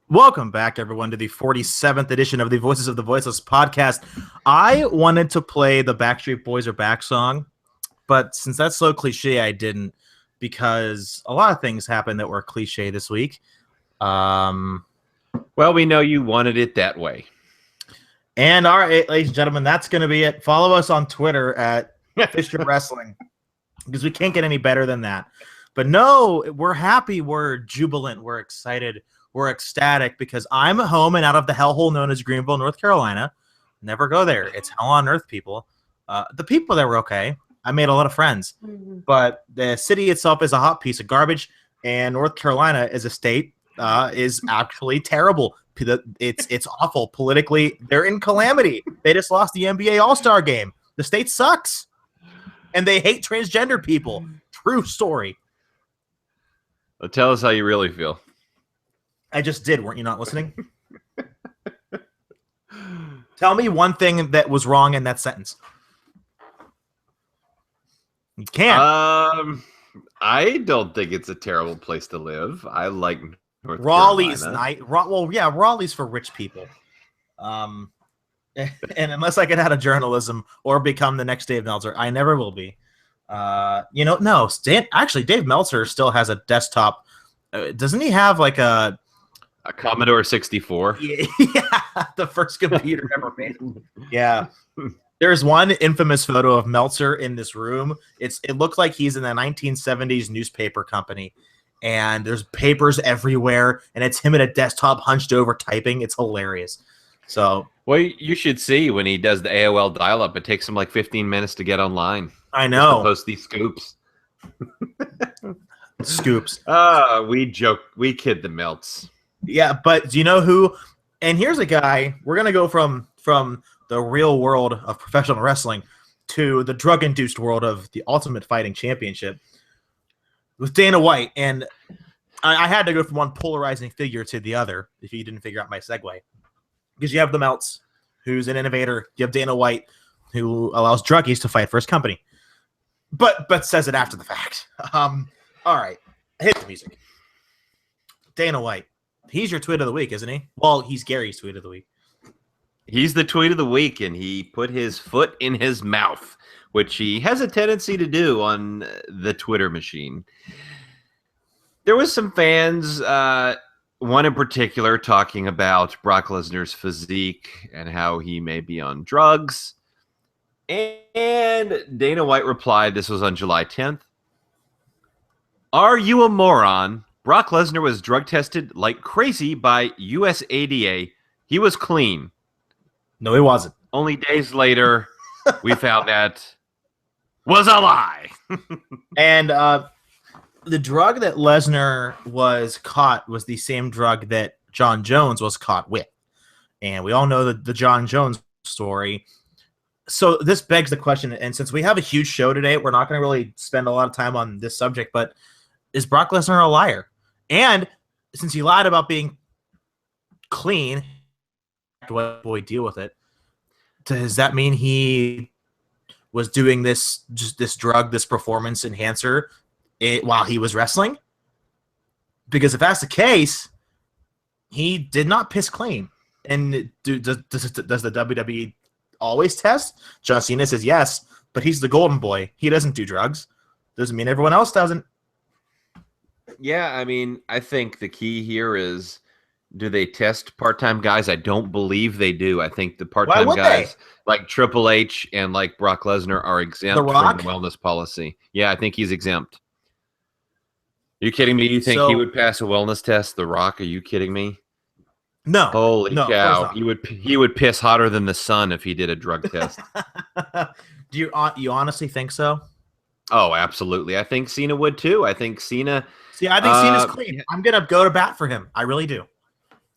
Welcome back, everyone, to the 47th edition of the Voices of the Voiceless podcast. I wanted to play the Backstreet Boys Are Back song, but since that's so cliche, I didn't, because a lot of things happened that were cliche this week. Well, we know you wanted it that way. And all right, ladies and gentlemen, that's going to be it. Follow us on Twitter at Fisher Wrestling, because we can't get any better than that. But no, we're happy, we're jubilant, we're excited. We're ecstatic because I'm home and out of the hellhole known as Greenville, North Carolina. Never go there. It's hell on earth, people. The people there were okay. I made a lot of friends. But the city itself is a hot piece of garbage, and North Carolina as a state is actually terrible. It's awful. Politically, they're in calamity. They just lost the NBA All-Star game. The state sucks. And they hate transgender people. True story. Well, tell us how you really feel. I just did. Weren't you not listening? Tell me one thing that was wrong in that sentence. You can't. I don't think it's a terrible place to live. I like North Raleigh's Carolina. Well, yeah, Raleigh's for rich people. And unless I get out of journalism or become the next Dave Meltzer, I never will be. No. Actually, Dave Meltzer still has a desktop. Doesn't he have like a Commodore 64? Yeah, the first computer ever made. Yeah. There's one infamous photo of Meltzer in this room. It looked like he's in a 1970s newspaper company, and there's papers everywhere, and it's him at a desktop hunched over typing. It's hilarious. So, well, you should see when he does the AOL dial-up. It takes him like 15 minutes to get online. I know. To post these scoops. Scoops. We joke. We kid the Melts. Yeah, but do you know who? And here's a guy. We're gonna go from the real world of professional wrestling to the drug-induced world of the Ultimate Fighting Championship with Dana White. And I had to go from one polarizing figure to the other. If you didn't figure out my segue, because you have the Melts, who's an innovator. You have Dana White, who allows druggies to fight for his company, but says it after the fact. All right, hit the music. Dana White. He's your tweet of the week, isn't he? Well, he's Gary's tweet of the week. He's the tweet of the week, and he put his foot in his mouth, which he has a tendency to do on the Twitter machine. There was some fans, one in particular, talking about Brock Lesnar's physique and how he may be on drugs. And Dana White replied, this was on July 10th. Are you a moron? Brock Lesnar was drug tested like crazy by USADA. He was clean. No, he wasn't. Only days later, we found that was a lie. And the drug that Lesnar was caught was the same drug that John Jones was caught with. And we all know the John Jones story. So this begs the question, and since we have a huge show today, we're not going to really spend a lot of time on this subject, but is Brock Lesnar a liar? And since he lied about being clean, what do we deal with it? Does that mean he was doing this drug, this performance enhancer, while he was wrestling? Because if that's the case, he did not piss clean. And does the WWE always test? John Cena says yes, but he's the golden boy. He doesn't do drugs. Doesn't mean everyone else doesn't. Yeah, I mean, I think the key here is, do they test part-time guys? I don't believe they do. I think the part-time guys like Triple H and like Brock Lesnar are exempt from the wellness policy. Yeah, I think he's exempt. You kidding me? You think he would pass a wellness test? The Rock? Are you kidding me? No. Holy cow! He would piss hotter than the sun if he did a drug test. Do you honestly think so? Oh, absolutely. I think Cena would too. I think Cena. See, I think Cena's clean. I'm gonna go to bat for him. I really do.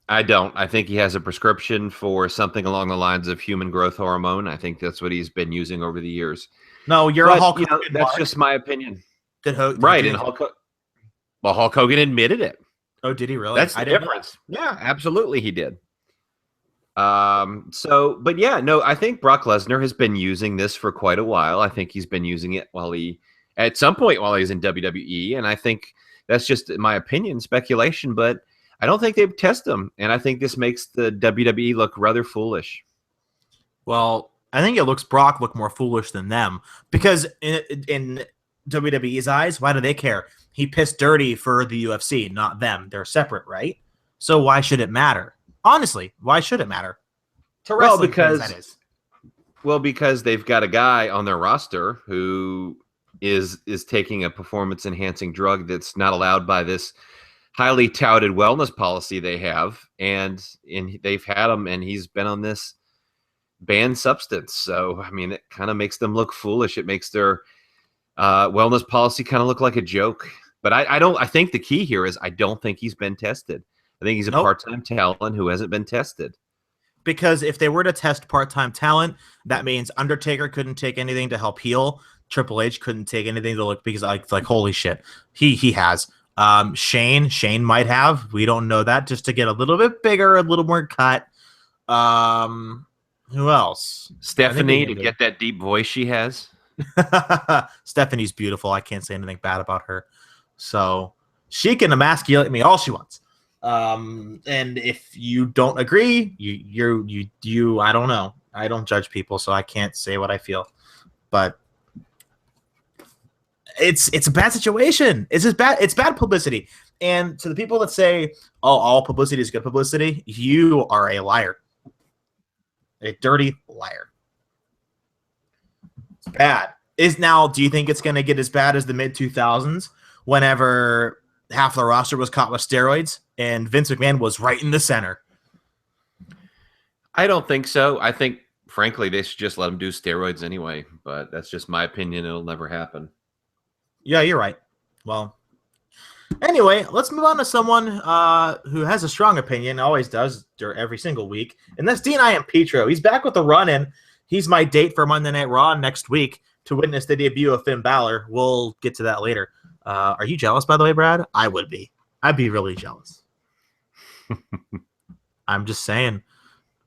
I don't. I think he has a prescription for something along the lines of human growth hormone. I think that's what he's been using over the years. No, you're a Hulk Hogan. That's just my opinion. Right, and Hulk Hogan admitted it. Oh, did he really? That's the difference. Yeah, absolutely he did. But yeah, no, I think Brock Lesnar has been using this for quite a while. I think he's been using it at some point while he's in WWE, and I think that's just my opinion, speculation, but I don't think they've tested him, and I think this makes the WWE look rather foolish. Well, I think it looks Brock look more foolish than them because in WWE's eyes, why do they care? He pissed dirty for the UFC, not them. They're separate, right? So why should it matter? Honestly, why should it matter? To wrestling fans, that is. Well, because they've got a guy on their roster who is taking a performance-enhancing drug that's not allowed by this highly touted wellness policy they have, and they've had him, and he's been on this banned substance. So, I mean, it kind of makes them look foolish. It makes their wellness policy kind of look like a joke. But I think the key here is I don't think he's been tested. I think he's a part-time talent who hasn't been tested. Because if they were to test part-time talent, that means Undertaker couldn't take anything to help heal. Triple H couldn't take anything to look, because like holy shit, he has. Shane might have. We don't know that, just to get a little bit bigger, a little more cut. Who else? Stephanie, to get that deep voice she has. Stephanie's beautiful. I can't say anything bad about her. So she can emasculate me all she wants. And if you don't agree, you I don't know. I don't judge people, so I can't say what I feel. But it's a bad situation. It's just bad. It's bad publicity. And to the people that say, "Oh, all publicity is good publicity," you are a liar. A dirty liar. It's bad. Do you think it's going to get as bad as the mid-2000s whenever half the roster was caught with steroids and Vince McMahon was right in the center? I don't think so. I think, frankly, they should just let him do steroids anyway, but that's just my opinion. It'll never happen. Yeah, you're right. Well, anyway, let's move on to someone who has a strong opinion, always does every single week, and that's Dean I Am Petro. He's back with the run-in. He's my date for Monday Night Raw next week to witness the debut of Finn Balor. We'll get to that later. Are you jealous, by the way, Brad? I would be. I'd be really jealous. I'm just saying.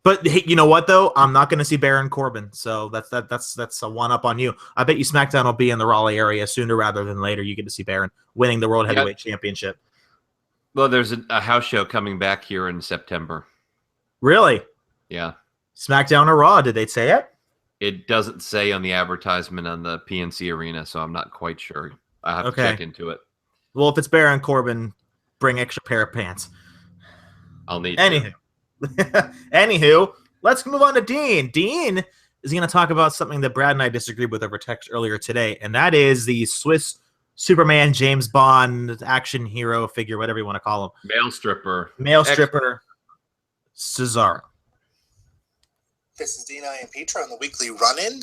But hey, you know what though? I'm not going to see Baron Corbin, so that's a one-up on you. I bet you SmackDown will be in the Raleigh area sooner rather than later. You get to see Baron winning the World Heavyweight Championship. Well, there's a house show coming back here in September. Really? Yeah. SmackDown or Raw? Did they say it? It doesn't say on the advertisement on the PNC Arena, so I'm not quite sure. I have to check into it. Well, if it's Baron Corbin, bring extra pair of pants. I'll need Anywho, let's move on to Dean. Dean is going to talk about something that Brad and I disagreed with over text earlier today, and that is the Swiss Superman, James Bond, action hero figure, whatever you want to call him. Male stripper, Cesaro. This is Dean I Am Petro on the weekly run-in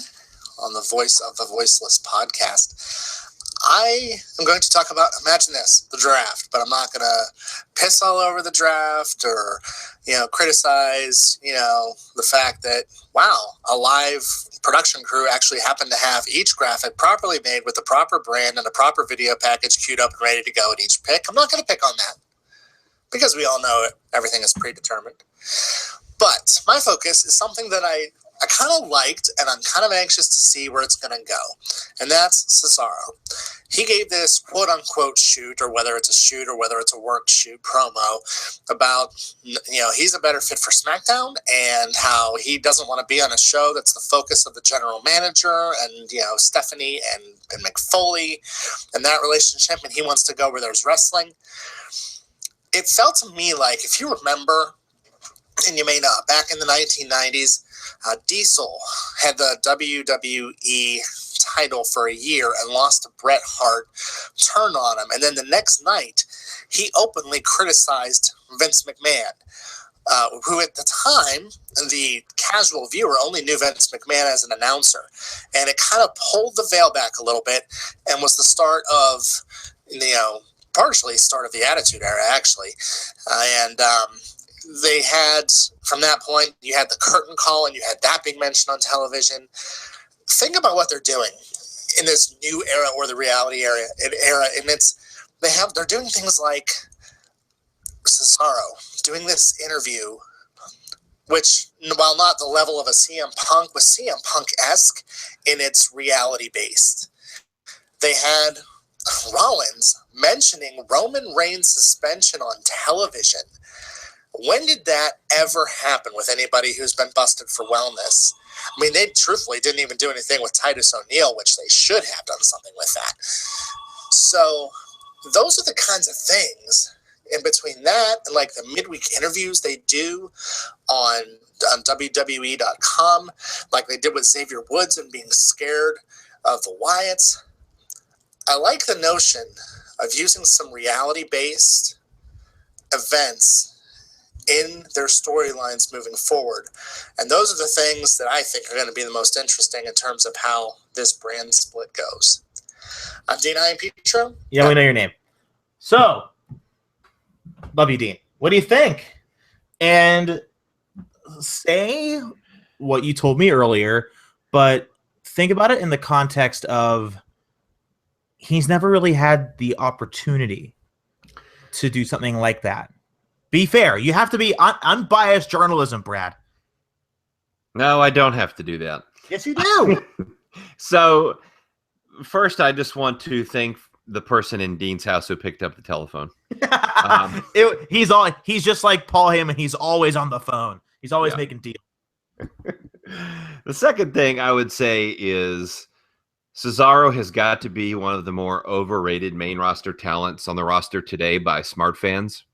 on the Voice of the Voiceless podcast. I am going to talk about, imagine this, the draft, but I'm not going to piss all over the draft or, criticize, the fact that, wow, a live production crew actually happened to have each graphic properly made with the proper brand and a proper video package queued up and ready to go at each pick. I'm not going to pick on that because we all know everything is predetermined. But my focus is something that I kind of liked, and I'm kind of anxious to see where it's going to go, and that's Cesaro. He gave this quote-unquote shoot, or whether it's a shoot or whether it's a work shoot promo, about, he's a better fit for SmackDown and how he doesn't want to be on a show that's the focus of the general manager and, Stephanie and McFoley and that relationship, and he wants to go where there's wrestling. It felt to me like, if you remember, and you may not, back in the 1990s, Diesel had the WWE title for a year and lost to Bret Hart, turned on him, and then the next night, he openly criticized Vince McMahon, who at the time, the casual viewer only knew Vince McMahon as an announcer, and it kind of pulled the veil back a little bit and was the start of, partially start of the Attitude Era, actually, they had, from that point, you had the curtain call and you had that being mentioned on television. Think about what they're doing in this new era, or the reality era, and they're doing things like Cesaro doing this interview, which, while not the level of a CM Punk, was CM Punk-esque in its reality-based. They had Rollins mentioning Roman Reigns' suspension on television When did that ever happen with anybody who's been busted for wellness? I mean, they truthfully didn't even do anything with Titus O'Neil, which they should have done something with that. So those are the kinds of things in between that and like the midweek interviews they do on WWE.com, like they did with Xavier Woods and being scared of the Wyatts. I like the notion of using some reality-based events in their storylines moving forward. And those are the things that I think are going to be the most interesting in terms of how this brand split goes. I'm Dean Ian Petro. Yeah, we know your name. So, love you, Dean. What do you think? And say what you told me earlier, but think about it in the context of he's never really had the opportunity to do something like that. Be fair. You have to be unbiased journalism, Brad. No, I don't have to do that. Yes, you do. So, first, I just want to thank the person in Dean's house who picked up the telephone. He's just like Paul Heyman. He's always on the phone. He's always making deals. The second thing I would say is Cesaro has got to be one of the more overrated main roster talents on the roster today by smart fans.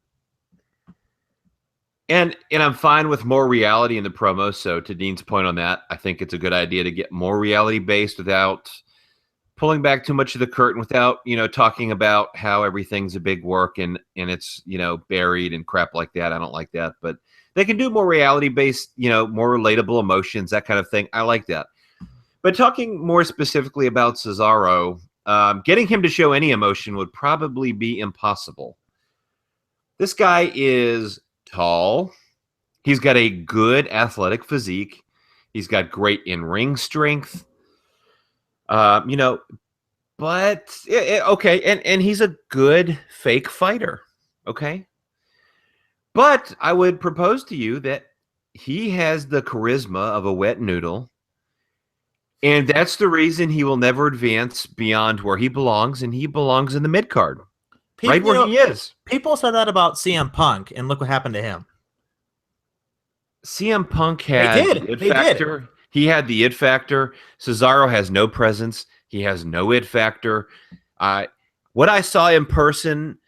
And I'm fine with more reality in the promo. So to Dean's point on that, I think it's a good idea to get more reality based without pulling back too much of the curtain, without, talking about how everything's a big work and it's, buried and crap like that. I don't like that, but they can do more reality based, more relatable emotions, that kind of thing. I like that. But talking more specifically about Cesaro, getting him to show any emotion would probably be impossible. This guy is tall. He's got a good athletic physique. He's got great in-ring strength. But okay, and he's a good fake fighter. Okay. But I would propose to you that he has the charisma of a wet noodle. And that's the reason he will never advance beyond where he belongs, and he belongs in the mid-card. Right where he is. People said that about CM Punk, and look what happened to him. CM Punk had the it factor. He had the it factor. Cesaro has no presence. He has no it factor. What I saw in person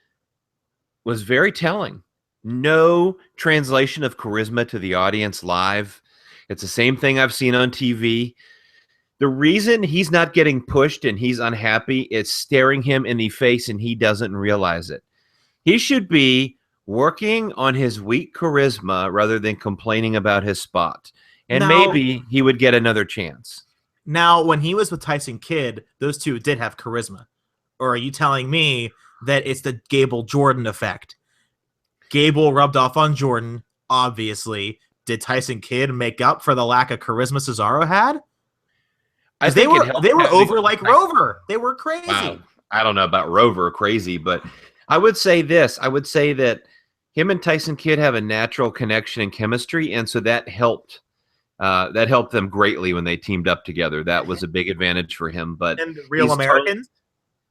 was very telling. No translation of charisma to the audience live. It's the same thing I've seen on TV. The reason he's not getting pushed and he's unhappy is staring him in the face and he doesn't realize it. He should be working on his weak charisma rather than complaining about his spot. And maybe he would get another chance. Now, when he was with Tyson Kidd, those two did have charisma. Or are you telling me that it's the Gable Jordan effect? Gable rubbed off on Jordan, obviously. Did Tyson Kidd make up for the lack of charisma Cesaro had? They were over like Rover. They were crazy. Wow. I don't know about Rover crazy, but I would say this. I would say that him and Tyson Kidd have a natural connection and chemistry, and so that helped. That helped them greatly when they teamed up together. That was a big advantage for him. But and Real Americans,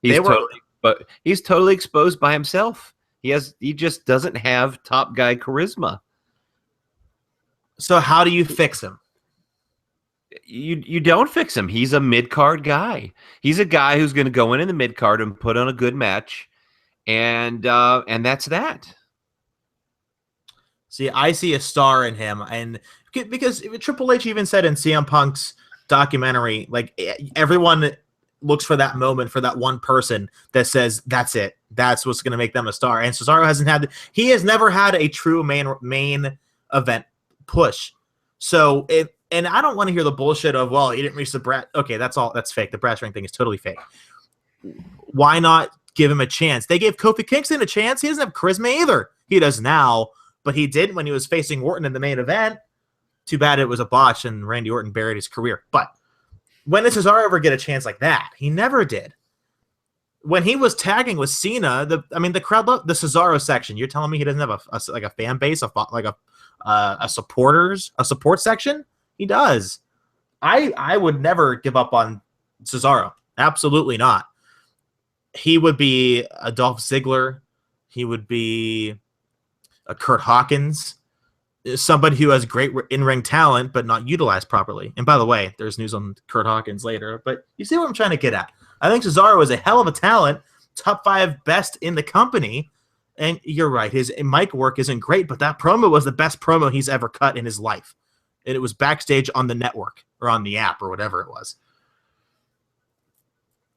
he's totally exposed by himself. He just doesn't have top guy charisma. So how do you fix him? You don't fix him. He's a mid-card guy. He's a guy who's going to go in the mid-card and put on a good match, and that's that. See, I see a star in him, and because Triple H even said in CM Punk's documentary, like everyone looks for that moment, for that one person that says that's it. That's what's going to make them a star. And Cesaro has never had a true main event push. So and I don't want to hear the bullshit of, well, he didn't reach the brass. Okay, that's fake. The brass ring thing is totally fake. Why not give him a chance? They gave Kofi Kingston a chance. He doesn't have charisma either. He does now, but he did when he was facing Orton in the main event. Too bad it was a botch and Randy Orton buried his career. But when did Cesaro ever get a chance like that? He never did. When he was tagging with Cena, the crowd loved the Cesaro section. You're telling me he doesn't have a fan base, a support section? He does. I would never give up on Cesaro. Absolutely not. He would be a Dolph Ziggler. He would be Kurt Hawkins is somebody who has great in-ring talent but not utilized properly. And by the way, there's news on Kurt Hawkins later, but you see what I'm trying to get at. I think Cesaro is a hell of a talent, top 5 best in the company. And you're right, his mic work isn't great, but that promo was the best promo he's ever cut in his life. And it was backstage on the network or on the app or whatever it was.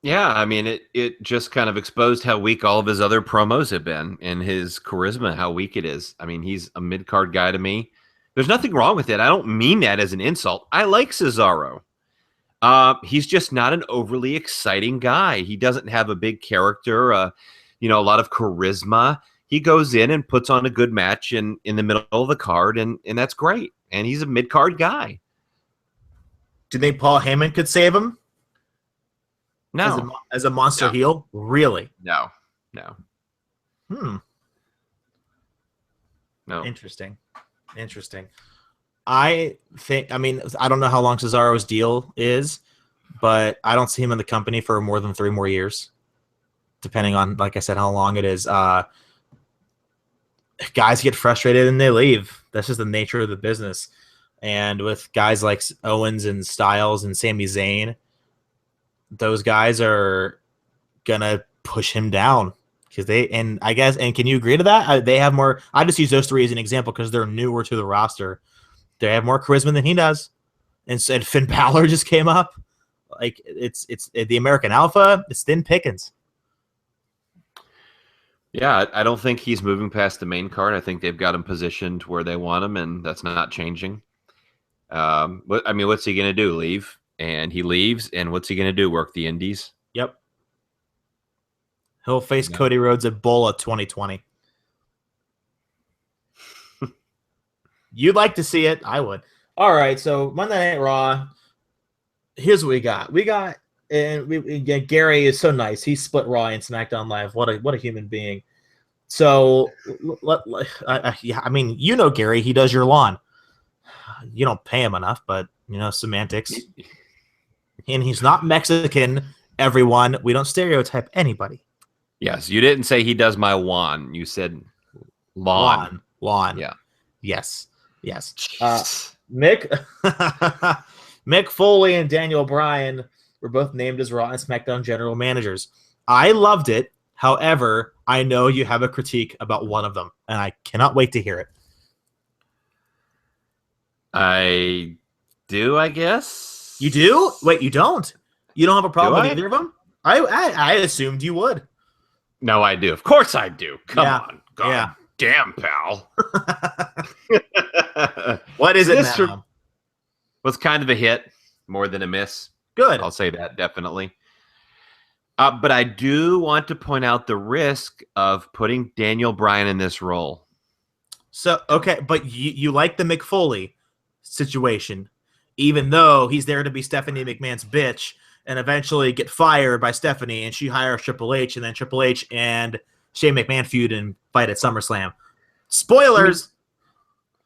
Yeah, I mean, it just kind of exposed how weak all of his other promos have been and his charisma, how weak it is. I mean, he's a mid-card guy to me. There's nothing wrong with it. I don't mean that as an insult. I like Cesaro. He's just not an overly exciting guy. He doesn't have a big character, a lot of charisma. He goes in and puts on a good match in the middle of the card, and that's great. And he's a mid-card guy. Do you think Paul Heyman could save him? No. As a monster heel? Really? No. No. Interesting. I don't know how long Cesaro's deal is, but I don't see him in the company for more than 3 more years, depending on, like I said, how long it is. Guys get frustrated and they leave. That's just the nature of the business. And with guys like Owens and Styles and Sami Zayn, those guys are gonna push him down because can you agree to that? They have more. I just use those 3 as an example because they're newer to the roster. They have more charisma than he does. And said Finn Balor just came up. Like it's the American Alpha. It's thin pickings. Yeah, I don't think he's moving past the main card. I think they've got him positioned where they want him, and that's not changing. What's he gonna do? Leave? And he leaves, and what's he going to do? Work the indies? Yep. He'll face Cody Rhodes at Bola 2020. You'd like to see it. I would. All right, so Monday Night Raw. Here's what we got. Gary is so nice. He split Raw and SmackDown Live. What a human being. So, Gary, he does your lawn. You don't pay him enough, but, semantics. And he's not Mexican, everyone. We don't stereotype anybody. Yes, you didn't say he does my lawn. You said lawn. Lawn. Yeah. Yes. Mick Foley and Daniel Bryan were both named as Raw and SmackDown general managers. I loved it. However, I know you have a critique about one of them, and I cannot wait to hear it. I do, I guess. You do? Wait, you don't? You don't have a problem with either of them? I assumed you would. No, I do. Of course I do. Come on. God damn, pal. What is it now? Was kind of a hit, more than a miss. Good. I'll say that, definitely. But I do want to point out the risk of putting Daniel Bryan in this role. So, okay, but you like the Mick Foley situation, even though he's there to be Stephanie McMahon's bitch and eventually get fired by Stephanie, and she hires Triple H, and then Triple H and Shane McMahon feud and fight at SummerSlam. Spoilers!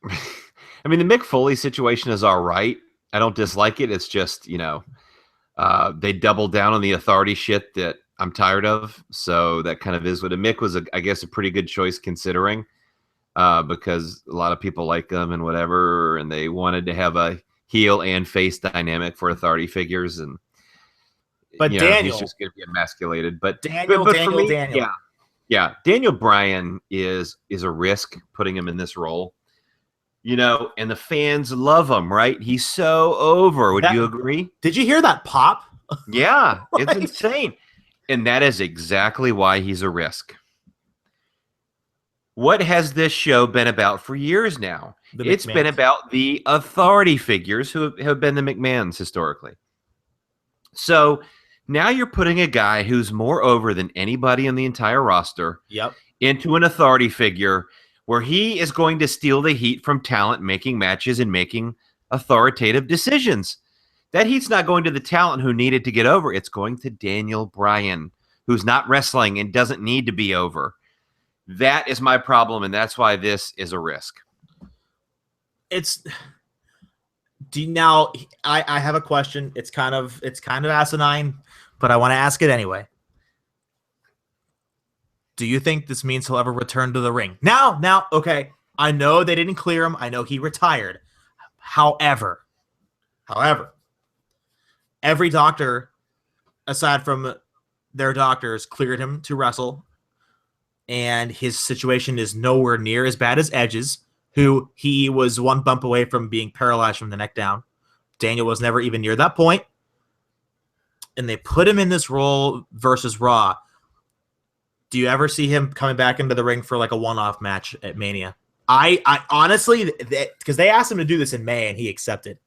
I mean, the Mick Foley situation is all right. I don't dislike it. It's just, they double down on the authority shit that I'm tired of. So that kind of is what Mick was, I guess, a pretty good choice considering because a lot of people like them and whatever, and they wanted to have a heel and face dynamic for authority figures. But Daniel, he's just going to be emasculated. But Daniel. Yeah. Daniel Bryan is a risk putting him in this role. And the fans love him, right? He's so over. Would you agree? Did you hear that pop? Yeah, it's insane. And that is exactly why he's a risk. What has this show been about for years now? It's been about the authority figures who have been the McMahons historically. So now you're putting a guy who's more over than anybody in the entire roster into an authority figure where he is going to steal the heat from talent making matches and making authoritative decisions. That heat's not going to the talent who needed to get over. It's going to Daniel Bryan, who's not wrestling and doesn't need to be over. That is my problem, and that's why this is a risk. I have a question. It's kind of asinine, but I want to ask it anyway. Do you think this means he'll ever return to the ring? Now, okay, I know they didn't clear him. I know he retired. However, every doctor, aside from their doctors, cleared him to wrestle, and his situation is nowhere near as bad as Edge's, who he was one bump away from being paralyzed from the neck down. Daniel was never even near that point. And they put him in this role versus Raw. Do you ever see him coming back into the ring for like a one-off match at Mania? I honestly, because they asked him to do this in May and he accepted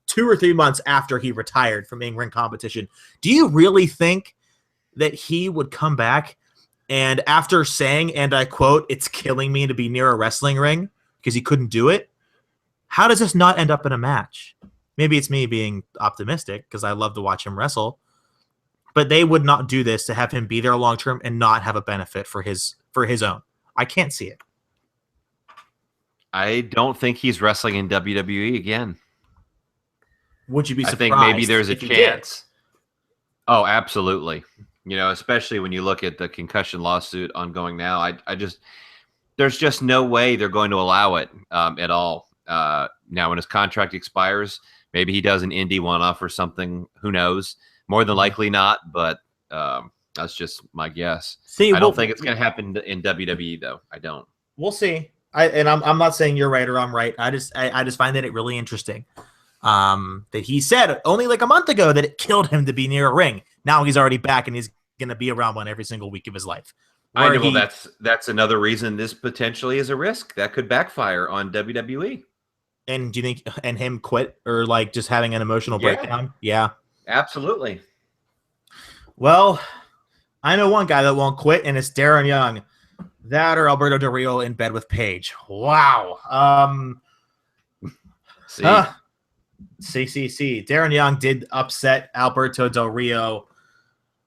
2 or 3 months after he retired from in-ring competition. Do you really think that he would come back and after saying, and I quote, "It's killing me to be near a wrestling ring," because he couldn't do it? How does this not end up in a match? Maybe it's me being optimistic because I love to watch him wrestle, but they would not do this to have him be there long term and not have a benefit for his own. I can't see it. I don't think he's wrestling in WWE again. Would you be surprised? I think maybe there's a chance. Oh, absolutely. You know, especially when you look at the concussion lawsuit ongoing now. There's just no way they're going to allow it at all. Now, when his contract expires, maybe he does an indie one-off or something. Who knows? More than likely not, but that's just my guess. I don't think it's going to happen in WWE, though. I don't. We'll see. I'm not saying you're right or I'm right. I just find that it really interesting that he said only like a month ago that it killed him to be near a ring. Now he's already back and he's going to be around one every single week of his life. I know. Well, that's another reason this potentially is a risk that could backfire on WWE. And do you think and him quit or like just having an emotional breakdown? Yeah, absolutely. Well, I know one guy that won't quit, and it's Darren Young. That or Alberto Del Rio in bed with Paige. Wow. See. Darren Young did upset Alberto Del Rio.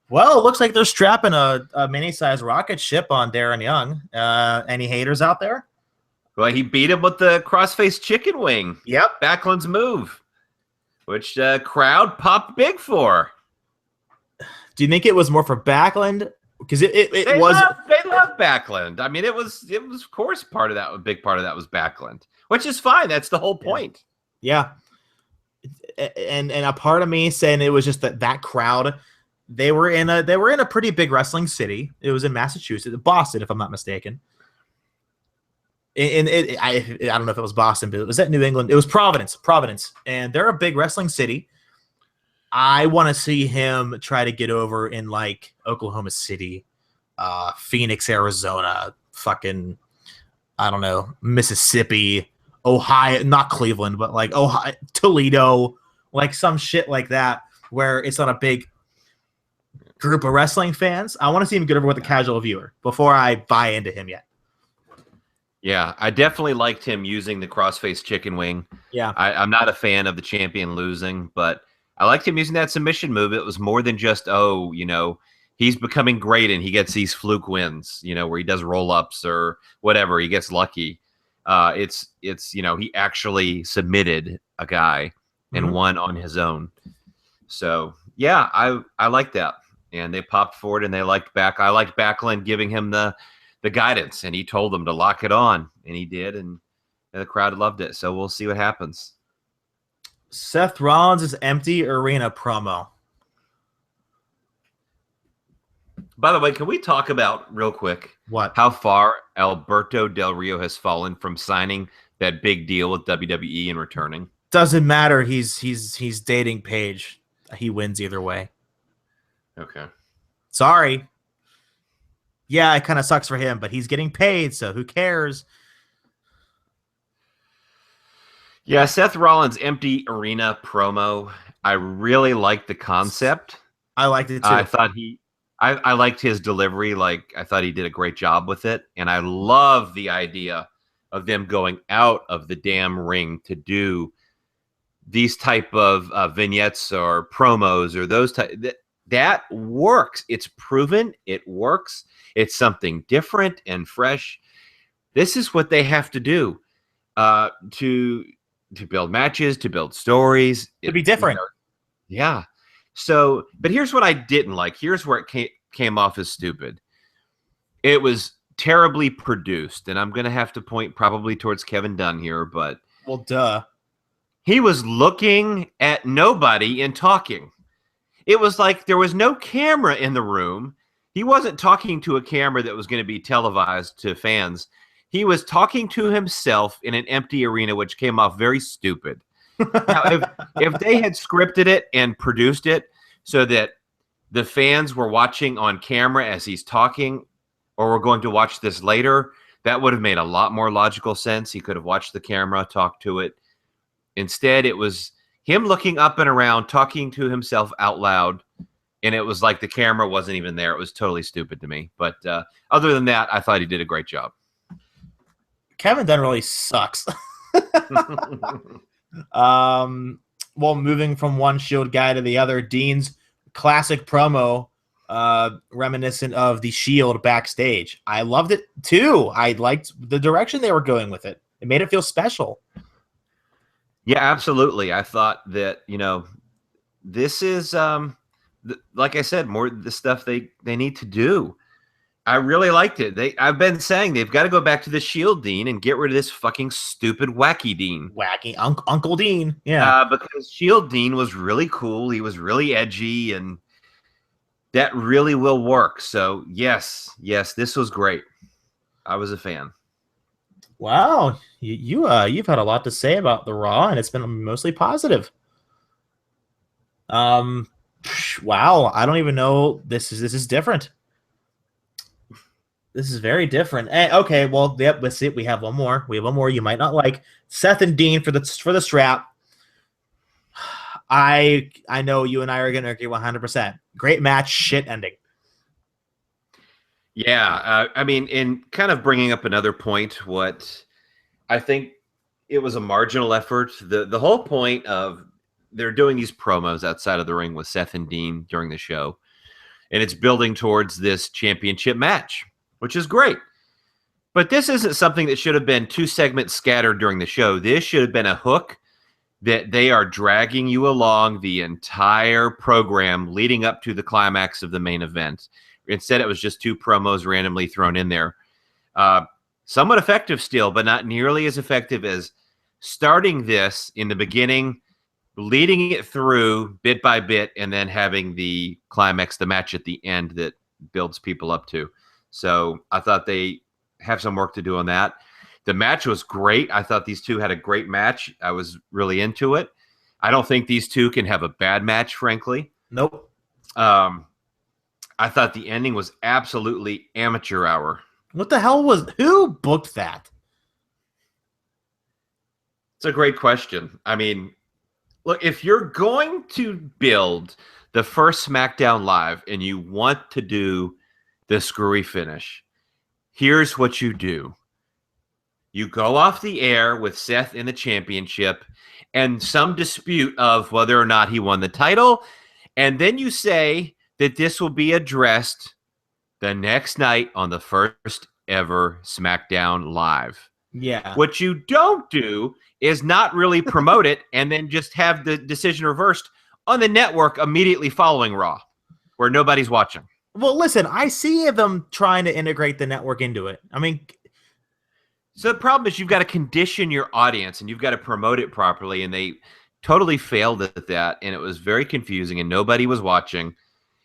Well, it looks like they're strapping a mini-sized rocket ship on Darren Young. Any haters out there? Well, he beat him with the crossface chicken wing. Yep. Backlund's move, which the crowd popped big for. Do you think it was more for Backlund? Because they love Backlund. I mean, it was of course part of that. A big part of that was Backlund, which is fine. That's the whole point. Yeah. And a part of me saying it was just that crowd. They were in a pretty big wrestling city. It was in Massachusetts, Boston, if I'm not mistaken. I don't know if it was Boston, but it was at New England. It was Providence, and they're a big wrestling city. I want to see him try to get over in like Oklahoma City, Phoenix, Arizona, fucking, I don't know, Mississippi, Ohio, not Cleveland, but like Ohio, Toledo, like some shit like that, where it's not a big group of wrestling fans. I want to see him get over with a casual viewer before I buy into him yet. Yeah, I definitely liked him using the crossface chicken wing. Yeah. I'm not a fan of the champion losing, but I liked him using that submission move. It was more than just, he's becoming great and he gets these fluke wins, where he does roll-ups or whatever. He gets lucky. It's he actually submitted a guy and won on his own. So, yeah, I like that. And they popped forward and they liked back. I liked Backlund giving him the guidance, and he told them to lock it on, and he did, and the crowd loved it. So we'll see what happens. Seth Rollins' empty arena promo. By the way, can we talk about real quick how far Alberto Del Rio has fallen from signing that big deal with WWE and returning? Doesn't matter. He's dating Paige. He wins either way. Okay. Sorry. Yeah, it kind of sucks for him, but he's getting paid, so who cares? Yeah, Seth Rollins' empty arena promo. I really liked the concept. I liked it too. I liked his delivery. Like, I thought he did a great job with it, and I love the idea of them going out of the damn ring to do these type of vignettes or promos or those type. That works. It's proven. It works. It's something different and fresh. This is what they have to do to build matches, to build stories. To be different. Yeah. So, but here's what I didn't like. Here's where it came off as stupid. It was terribly produced, and I'm going to have to point probably towards Kevin Dunn here, but well, duh. He was looking at nobody and talking. It was like there was no camera in the room. He wasn't talking to a camera that was going to be televised to fans. He was talking to himself in an empty arena, which came off very stupid. Now, if they had scripted it and produced it so that the fans were watching on camera as he's talking, or were going to watch this later, that would have made a lot more logical sense. He could have watched the camera, talked to it. Instead, it was him looking up and around, talking to himself out loud, and it was like the camera wasn't even there. It was totally stupid to me. But other than that, I thought he did a great job. Kevin Dunn really sucks. Well, moving from one Shield guy to the other, Dean's classic promo, reminiscent of the Shield backstage. I loved it too. I liked the direction they were going with it. It made it feel special. Yeah, absolutely. I thought that, this is, like I said, more the stuff they need to do. I really liked it. I've been saying they've got to go back to the Shield Dean and get rid of this fucking stupid wacky Dean. Wacky Uncle Dean. Yeah. Because Shield Dean was really cool. He was really edgy, and that really will work. So yes, this was great. I was a fan. Wow, you've had a lot to say about the Raw, and it's been mostly positive. Wow, I don't even know. This is different. This is very different. Okay, well, yep. Let's see. We have one more. We have one more you might not like. Seth and Dean for the strap. I know you and I are going to agree 100%. Great match, shit ending. Yeah, I mean, in kind of bringing up another point, what I think it was a marginal effort. The whole point of they're doing these promos outside of the ring with Seth and Dean during the show, and it's building towards this championship match, which is great. But this isn't something that should have been 2 segments scattered during the show. This should have been a hook that they are dragging you along the entire program leading up to the climax of the main event. Instead, it was just 2 promos randomly thrown in there. Somewhat effective still, but not nearly as effective as starting this in the beginning, leading it through bit by bit, and then having the climax, the match at the end that builds people up to. So I thought they have some work to do on that. The match was great. I thought these two had a great match. I was really into it. I don't think these two can have a bad match, frankly. Nope. I thought the ending was absolutely amateur hour. What the hell who booked that? It's a great question. I mean, look, if you're going to build the first SmackDown Live and you want to do the screwy finish, here's what you do. You go off the air with Seth in the championship and some dispute of whether or not he won the title, and then you say that this will be addressed the next night on the first ever SmackDown Live. Yeah. What you don't do is not really promote it and then just have the decision reversed on the network immediately following Raw, where nobody's watching. Well, listen, I see them trying to integrate the network into it. I mean, so the problem is you've got to condition your audience and you've got to promote it properly, and they totally failed at that, and it was very confusing, and nobody was watching.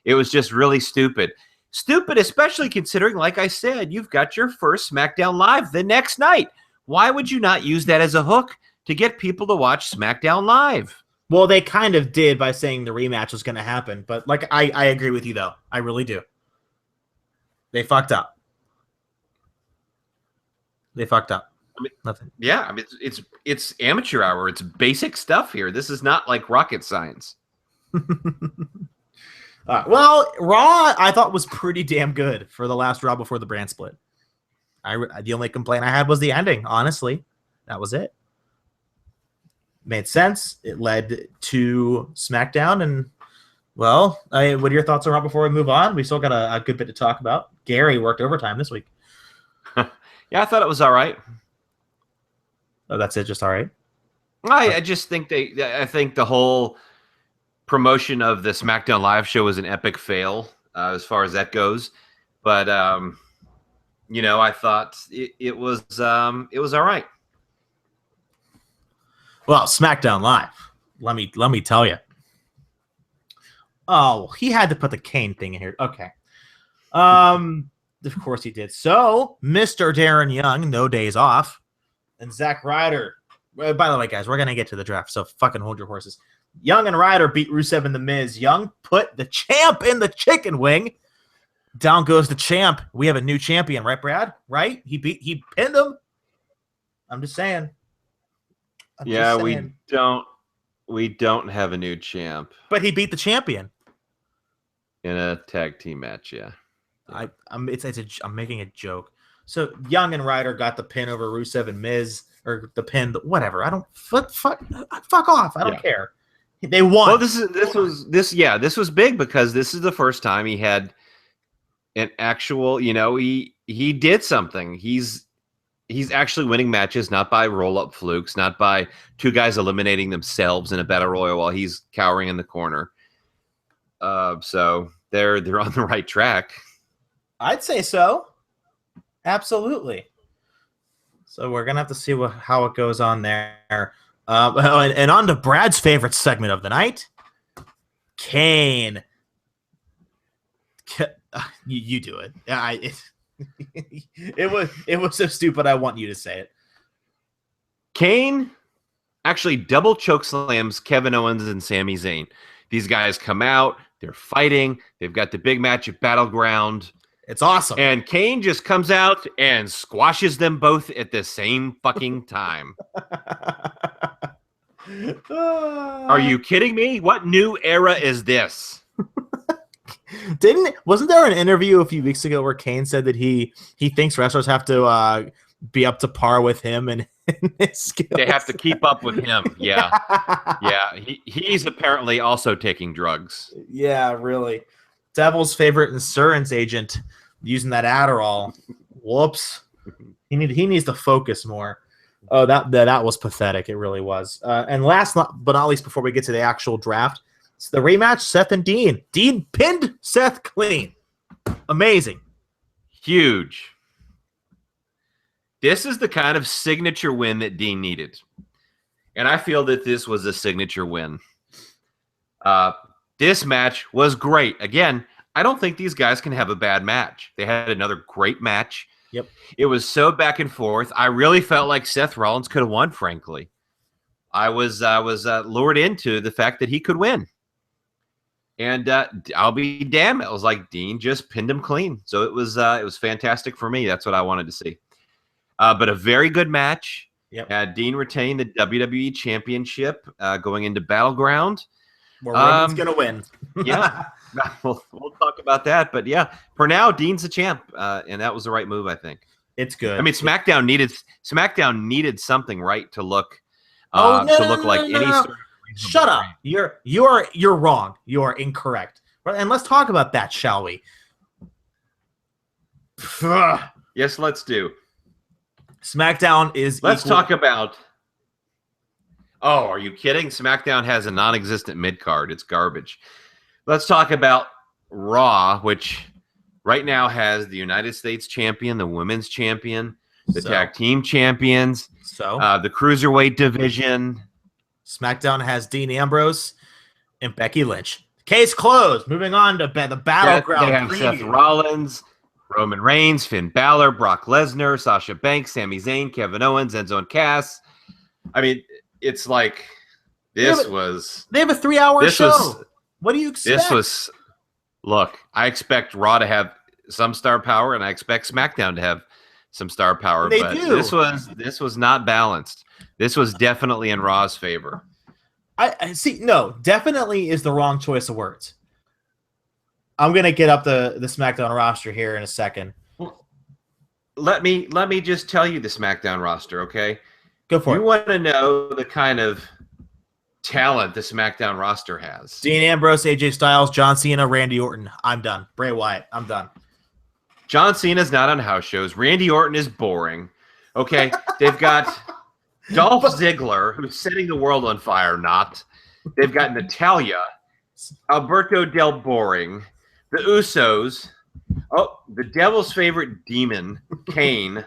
It was just really stupid. Stupid, especially considering, like I said, you've got your first SmackDown Live the next night. Why would you not use that as a hook to get people to watch SmackDown Live? Well, they kind of did by saying the rematch was going to happen. But like, I agree with you, though. I really do. They fucked up. I mean, nothing. Yeah, I mean, it's amateur hour. It's basic stuff here. This is not like rocket science. Well, Raw, I thought was pretty damn good for the last Raw before the brand split. The only complaint I had was the ending, honestly. That was it. Made sense. It led to SmackDown, and, well, what are your thoughts on Raw before we move on? We still got a good bit to talk about. Gary worked overtime this week. Yeah, I thought it was all right. Oh, that's it? Just all right? I just think I think the whole promotion of the SmackDown Live show was an epic fail as far as that goes. But I thought it was all right. Well, SmackDown Live. Let me tell you. Oh, he had to put the Kane thing in here. Okay. Of course he did. So, Mr. Darren Young, no days off, and Zack Ryder. By the way, guys, we're gonna get to the draft, so fucking hold your horses. Young and Ryder beat Rusev and The Miz. Young put the champ in the chicken wing. Down goes the champ. We have a new champion, right, Brad? Right? He pinned him. I'm just saying. We don't have a new champ. But he beat the champion in a tag team match. Yeah. I'm making a joke. So Young and Ryder got the pin over Rusev and Miz, or the pin, whatever. I don't fuck off. I don't care. They won. Well, this was big because this is the first time he had an actual, he did something. He's actually winning matches, not by roll-up flukes, not by two guys eliminating themselves in a battle royal while he's cowering in the corner. So they're on the right track. I'd say so. Absolutely. So we're gonna have to see how it goes on there. And on to Brad's favorite segment of the night, Kane. You do it. It was so stupid. I want you to say it. Kane actually double choke slams Kevin Owens and Sami Zayn. These guys come out. They're fighting. They've got the big match at Battleground. It's awesome. And Kane just comes out and squashes them both at the same fucking time. Are you kidding me? What new era is this? Wasn't there an interview a few weeks ago where Kane said that he thinks wrestlers have to be up to par with him and his skills? They have to keep up with him. Yeah. Yeah. He's apparently also taking drugs. Yeah, really. Devil's favorite insurance agent using that Adderall. Whoops. He needs to focus more. Oh, that was pathetic. It really was. And last but not least, before we get to the actual draft, it's the rematch, Seth and Dean. Dean pinned Seth clean. Amazing. Huge. This is the kind of signature win that Dean needed. And I feel that this was a signature win. This match was great. Again, I don't think these guys can have a bad match. They had another great match. Yep. It was so back and forth. I really felt like Seth Rollins could have won, frankly. I was lured into the fact that he could win. And I'll be damned. It was like Dean just pinned him clean. So it was fantastic for me. That's what I wanted to see. But a very good match. Yep. Dean retained the WWE Championship going into Battleground. Where Roman's going to win. Yeah. We'll talk about that. But yeah, for now, Dean's the champ. And that was the right move, I think. It's good. I mean, SmackDown needed something, right, to look like any sort of Shut up. You're wrong. You are incorrect. And let's talk about that, shall we? Yes, let's do. SmackDown is Let's talk about. Oh, are you kidding? SmackDown has a non-existent mid-card. It's garbage. Let's talk about Raw, which right now has the United States champion, the women's champion, the tag team champions, the cruiserweight division. SmackDown has Dean Ambrose and Becky Lynch. Case closed. Moving on to the Battleground. They have Seth Rollins, Roman Reigns, Finn Balor, Brock Lesnar, Sasha Banks, Sami Zayn, Kevin Owens, Enzo and Cass. I mean, it's like They have a 3-hour show. What do you expect? Look, I expect Raw to have some star power, and I expect SmackDown to have some star power. They do. This was not balanced. This was definitely in Raw's favor. I see. No, definitely is the wrong choice of words. I'm gonna get up the SmackDown roster here in a second. Let me just tell you the SmackDown roster, okay? Go for it. You want to know the kind of talent the SmackDown roster has? Dean Ambrose, AJ Styles, John Cena, Randy Orton. I'm done. Bray Wyatt. I'm done. John Cena's not on house shows. Randy Orton is boring. Okay, they've got Dolph Ziggler, who's setting the world on fire. Not. They've got Natalya, Alberto Del Boring, the Usos, Oh, the devil's favorite demon, Kane.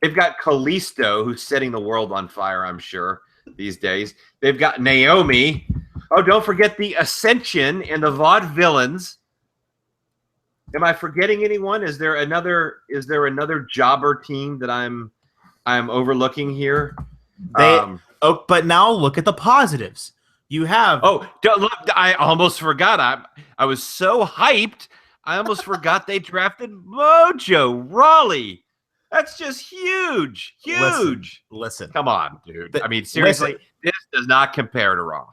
They've got Kalisto, who's setting the world on fire, I'm sure, these days. They've got Naomi. Oh, don't forget the Ascension and the Vaudevillains. Am I forgetting anyone? Is there another jobber team that I'm overlooking here? But now look at the positives. You have look, I almost forgot. I was so hyped. I almost forgot they drafted Mojo Rawley. That's just huge. Listen. Come on, dude. I mean, seriously, this does not compare to Raw.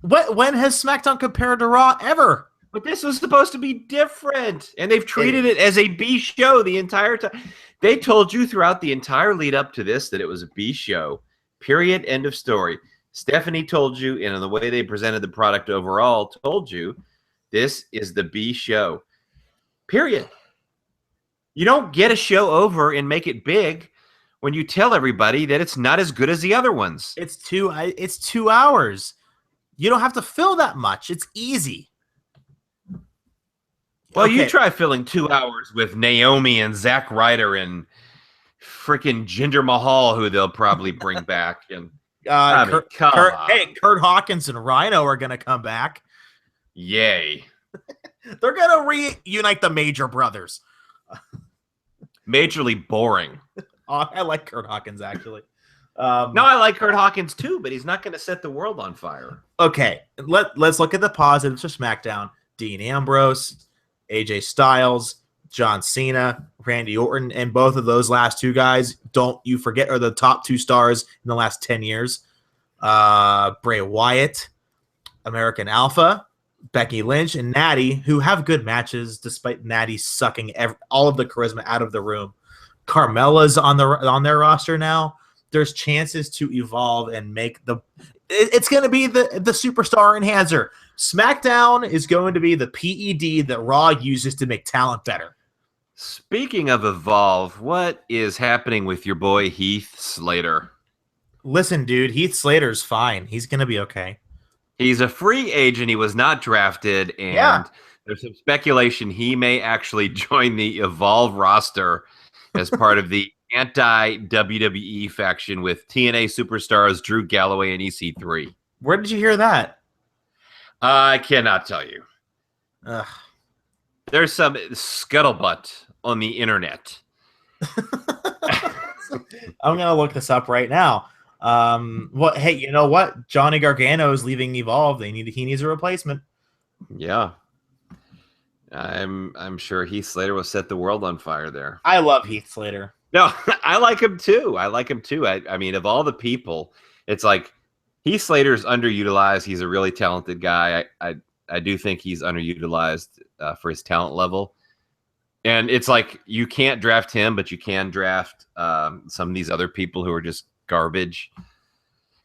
When has SmackDown compared to Raw ever? But this was supposed to be different, and they've treated it as a B show the entire time. They told you throughout the entire lead up to this that it was a B show. Period. End of story. Stephanie told you, and in the way they presented the product overall, told you this is the B show. Period. You don't get a show over and make it big when you tell everybody that it's not as good as the other ones. It's 2 hours. You don't have to fill that much. It's easy. Well, you try filling 2 hours with Naomi and Zack Ryder and freaking Jinder Mahal, who they'll probably bring back. And Kurt Hawkins and Rhino are going to come back. Yay. They're going to reunite the Major Brothers. Majorly boring. I like Kurt Hawkins, actually. No, I like Kurt Hawkins, too, but he's not going to set the world on fire. Okay, let's look at the positives for SmackDown. Dean Ambrose, AJ Styles, John Cena, Randy Orton, and both of those last two guys, don't you forget, are the top 2 stars in the last 10 years. Bray Wyatt, American Alpha, Becky Lynch, and Natty, who have good matches despite Natty sucking all of the charisma out of the room. Carmella's on their roster now. There's chances to evolve and make it's going to be the superstar enhancer. SmackDown is going to be the PED that Raw uses to make talent better. Speaking of evolve, what is happening with your boy Heath Slater? Listen, dude, Heath Slater's fine. He's going to be okay. He's a free agent. He was not drafted, and there's some speculation he may actually join the Evolve roster as part of the anti-WWE faction with TNA superstars Drew Galloway and EC3. Where did you hear that? I cannot tell you. Ugh. There's some scuttlebutt on the internet. I'm going to look this up right now. Hey, you know what? Johnny Gargano is leaving Evolve. He needs a replacement. Yeah. I'm sure Heath Slater will set the world on fire there. I love Heath Slater. No, I like him too. I mean, of all the people, it's like Heath Slater's underutilized. He's a really talented guy. I do think he's underutilized for his talent level. And it's like you can't draft him, but you can draft some of these other people who are just garbage.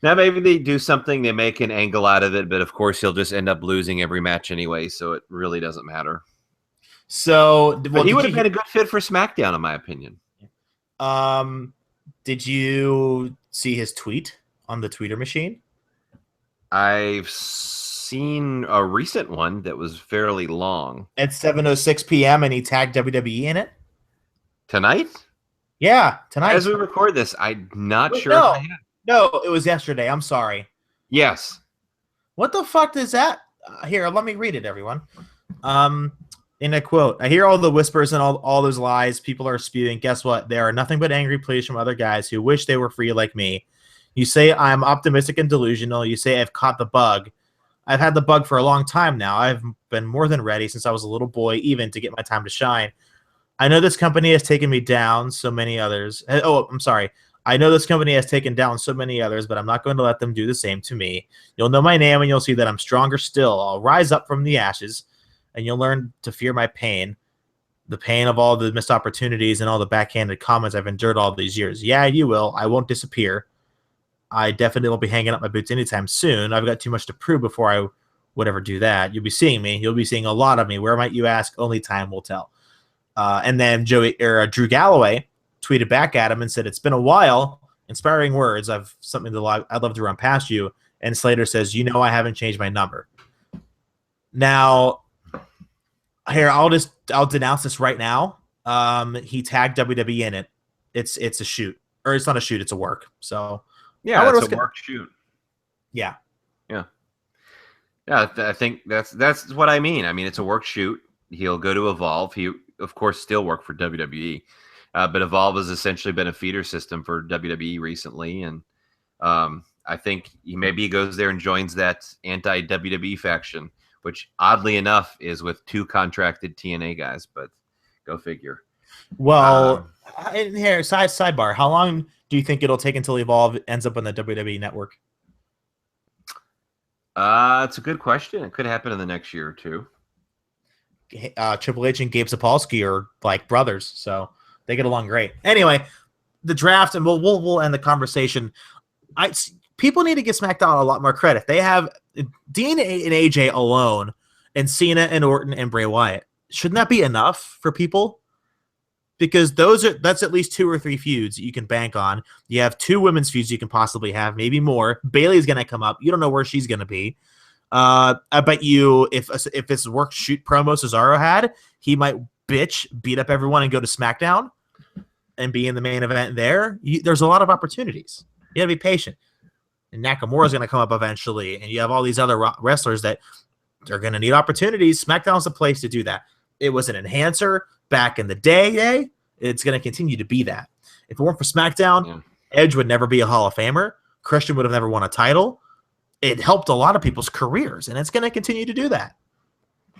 Now, maybe they do something, they make an angle out of it, but of course he'll just end up losing every match anyway, so it really doesn't matter. So, but he would have been a good fit for SmackDown, in my opinion. Did you see his tweet on the Twitter machine? I've seen a recent one that was fairly long. At 7:06 p.m. and he tagged WWE in it? Tonight? Yeah, tonight. As we record this, I'm not sure. No, it was yesterday. I'm sorry. Yes. What the fuck is that? Here, let me read it, everyone. In a quote, I hear all the whispers and all those lies people are spewing. Guess what? There are nothing but angry pleas from other guys who wish they were free like me. You say I'm optimistic and delusional. You say I've caught the bug. I've had the bug for a long time now. I've been more than ready since I was a little boy, even to get my time to shine. I know this company has taken me down so many others. Oh, I'm sorry. I know this company has taken down so many others, but I'm not going to let them do the same to me. You'll know my name and you'll see that I'm stronger still. I'll rise up from the ashes and you'll learn to fear my pain, the pain of all the missed opportunities and all the backhanded comments I've endured all these years. Yeah, you will. I won't disappear. I definitely won't be hanging up my boots anytime soon. I've got too much to prove before I would ever do that. You'll be seeing me. You'll be seeing a lot of me. Where might you ask? Only time will tell. And then Drew Galloway tweeted back at him and said, "It's been a while. Inspiring words. I've something I'd love to run past you." And Slater says, "You know I haven't changed my number." Now, here I'll just I'll denounce this right now. He tagged WWE in it. It's a shoot, or it's not a shoot. It's a work. So yeah, it's a work shoot. Yeah. I think that's what I mean. I mean, it's a work shoot. He'll go to Evolve. He, of course, still work for WWE, but Evolve has essentially been a feeder system for WWE recently, and I think maybe he goes there and joins that anti-WWE faction, which oddly enough is with 2 contracted TNA guys, but go figure. Well, and here, sidebar, how long do you think it'll take until Evolve ends up on the WWE network? It's a good question. It could happen in the next year or 2. Triple H and Gabe Sapolsky are like brothers, so they get along great. Anyway, the draft, and we'll end the conversation. People need to give SmackDown a lot more credit. They have Dean and AJ alone, and Cena and Orton and Bray Wyatt. Shouldn't that be enough for people? Because that's at least 2 or 3 feuds you can bank on. You have 2 women's feuds you can possibly have, maybe more. Bayley's going to come up. You don't know where she's going to be. I bet you if it's work shoot promo Cesaro had, he might beat up everyone and go to SmackDown and be in the main event there. There's a lot of opportunities. You got to be patient. And Nakamura's going to come up eventually, and you have all these other wrestlers that are going to need opportunities. SmackDown's the place to do that. It was an enhancer back in the day. It's going to continue to be that. If it weren't for SmackDown, Edge would never be a Hall of Famer. Christian would have never won a title. It helped a lot of people's careers, and it's going to continue to do that.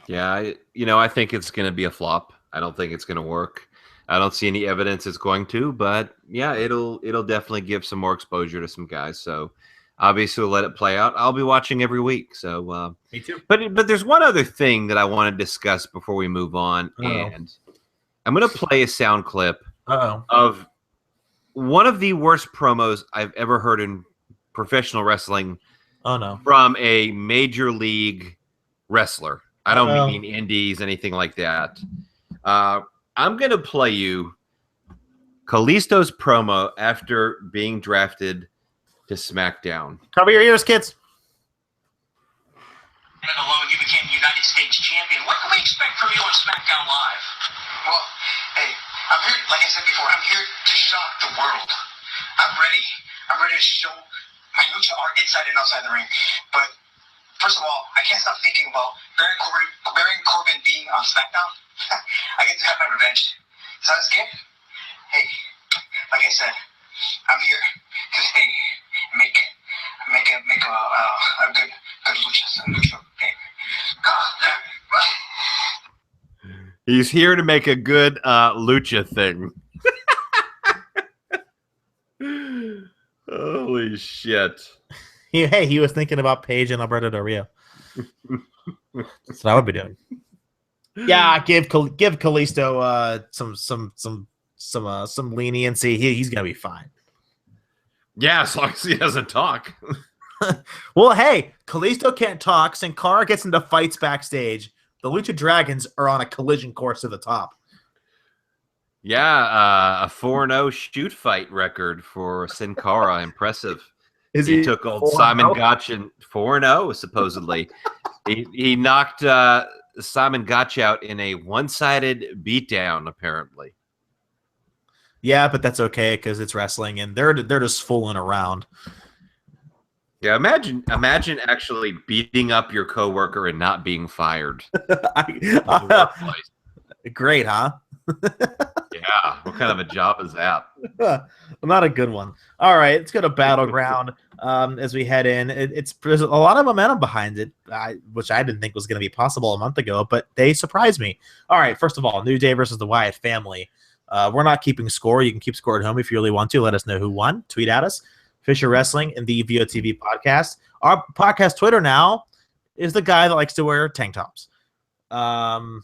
Yeah, I think it's going to be a flop. I don't think it's going to work. I don't see any evidence it's going to, but yeah, it'll definitely give some more exposure to some guys. So obviously we'll let it play out. I'll be watching every week. So me too. But there's one other thing that I want to discuss before we move on, and I'm going to play a sound clip of one of the worst promos I've ever heard in professional wrestling. Oh no! From a major league wrestler. I don't mean indies, anything like that. I'm going to play you Kalisto's promo after being drafted to SmackDown. Cover your ears, kids. And alone, you became the United States champion. What can we expect from you on SmackDown Live? Well, hey, I'm here, like I said before, I'm here to shock the world. I'm ready. I'm ready to show my lucha art inside and outside the ring. But first of all, I can't stop thinking about Baron Corbin being on SmackDown. I get to have my revenge. So I'm scared. Hey, like I said, I'm here to stay, make a good lucha. Okay. He's here to make a good lucha thing. Holy shit. He was thinking about Paige and Alberto Del Rio. That's what I would be doing. Yeah, give Kalisto some leniency. He's gonna be fine. Yeah, as long as he doesn't talk. Well, hey, Kalisto can't talk. Sin Cara gets into fights backstage. The Lucha Dragons are on a collision course to the top. Yeah, a 4-0 shoot fight record for Sin Cara. Impressive. He took old 4-0? Simon Gotch 4-0, supposedly. he knocked Simon Gotch out in a one-sided beatdown, apparently. Yeah, but that's okay because it's wrestling, and they're just fooling around. Yeah, imagine actually beating up your coworker and not being fired. Great, huh? Yeah, what kind of a job is that? Not a good one. All right, let's go to Battleground as we head in. There's a lot of momentum behind it, which I didn't think was going to be possible a month ago, but they surprised me. All right, first of all, New Day versus the Wyatt family. We're not keeping score. You can keep score at home if you really want to. Let us know who won. Tweet at us. Fisher Wrestling and the VOTV podcast. Our podcast Twitter now is the guy that likes to wear tank tops. You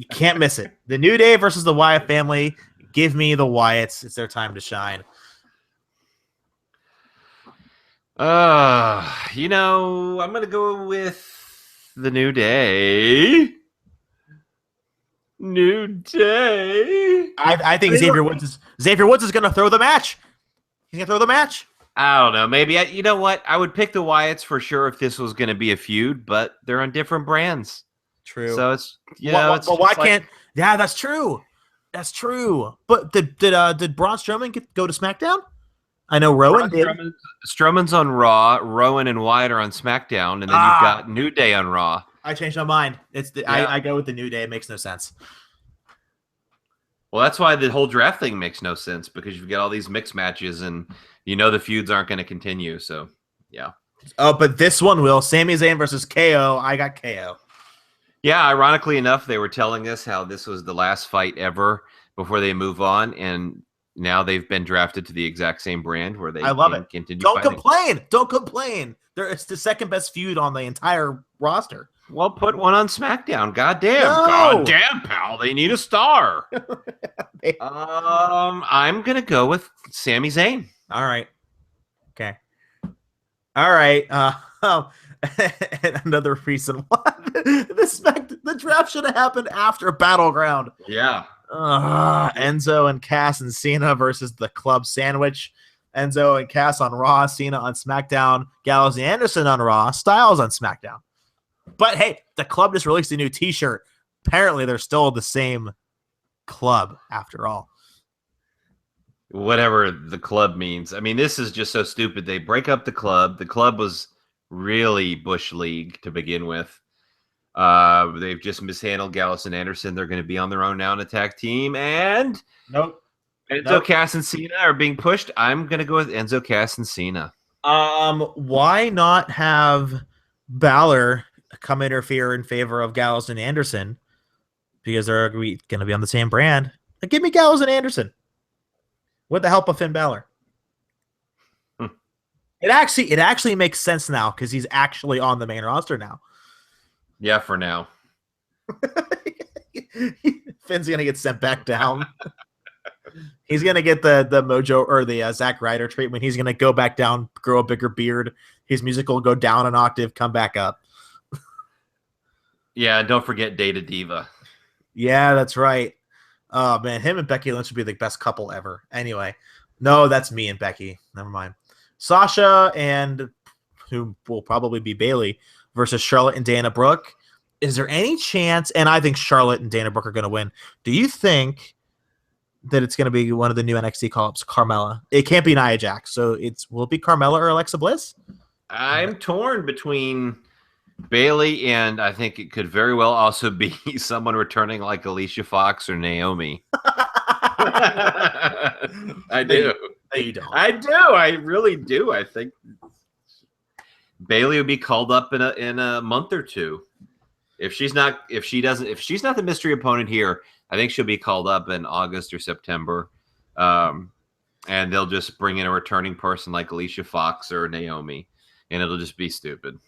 can't miss it. The New Day versus the Wyatt family. Give me the Wyatts. It's their time to shine. I'm gonna go with the New Day. New Day. I think Xavier Woods is gonna throw the match. He's gonna throw the match. I don't know. Maybe you know what? I would pick the Wyatts for sure if this was going to be a feud, but they're on different brands. True. So it's but why can't? Yeah, that's true. That's true. But did Braun Strowman go to SmackDown? I know Rowan did. Strowman's on Raw. Rowan and Wyatt are on SmackDown, and then you've got New Day on Raw. I changed my mind. I go with the New Day. It makes no sense. Well, that's why the whole draft thing makes no sense, because you've got all these mixed matches, and the feuds aren't going to continue. So, yeah. Oh, but this one will. Sami Zayn versus KO. I got KO. Yeah, ironically enough, they were telling us how this was the last fight ever before they move on, and now they've been drafted to the exact same brand where they continue. Don't complain. Don't complain. It's the second best feud on the entire roster. Well, put one on SmackDown. Goddamn. No. Goddamn, pal. They need a star. I'm going to go with Sami Zayn. All right. Okay. All right. And another reason why the draft should have happened after Battleground. Yeah. Enzo and Cass and Cena versus the Club Sandwich. Enzo and Cass on Raw, Cena on SmackDown, Gallows and Anderson on Raw, Styles on SmackDown. But hey, the club just released a new t-shirt. Apparently, they're still the same club after all. Whatever the club means. I mean, this is just so stupid. They break up the club. The club was really Bush League to begin with. They've just mishandled Gallows and Anderson. They're going to be on their own now in a tag team. And Enzo, Cass, and Cena are being pushed. I'm going to go with Enzo, Cass, and Cena. Why not have Balor come interfere in favor of Gallows and Anderson? Because they're going to be on the same brand. Give me Gallows and Anderson with the help of Finn Balor. It actually makes sense now because he's actually on the main roster now. Yeah, for now. Finn's gonna get sent back down. He's gonna get the Mojo or the Zack Ryder treatment. He's gonna go back down, grow a bigger beard. His music will go down an octave, come back up. Yeah, don't forget Data Diva. Yeah, that's right. Oh man, him and Becky Lynch would be the best couple ever. Anyway, no, that's me and Becky. Never mind. Sasha and who will probably be Bayley versus Charlotte and Dana Brooke. Is there any chance? And I think Charlotte and Dana Brooke are going to win. Do you think that it's going to be one of the new NXT call-ups, Carmella? It can't be Nia Jax, so will it be Carmella or Alexa Bliss? I'm torn between Bayley, and I think it could very well also be someone returning like Alicia Fox or Naomi. I do. No, you don't. I do. I really do. I think Bayley will be called up in a month or two. If she's not the mystery opponent here, I think she'll be called up in August or September. And they'll just bring in a returning person like Alicia Fox or Naomi, and it'll just be stupid.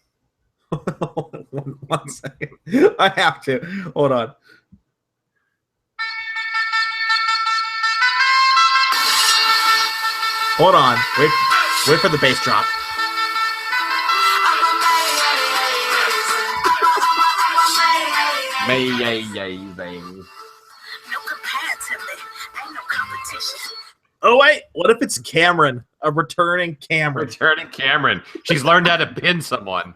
One second. I have to. Hold on. Hold on. Wait for the bass drop. Oh wait, what if it's Cameron? A returning Cameron. Returning Cameron. She's learned how to pin someone.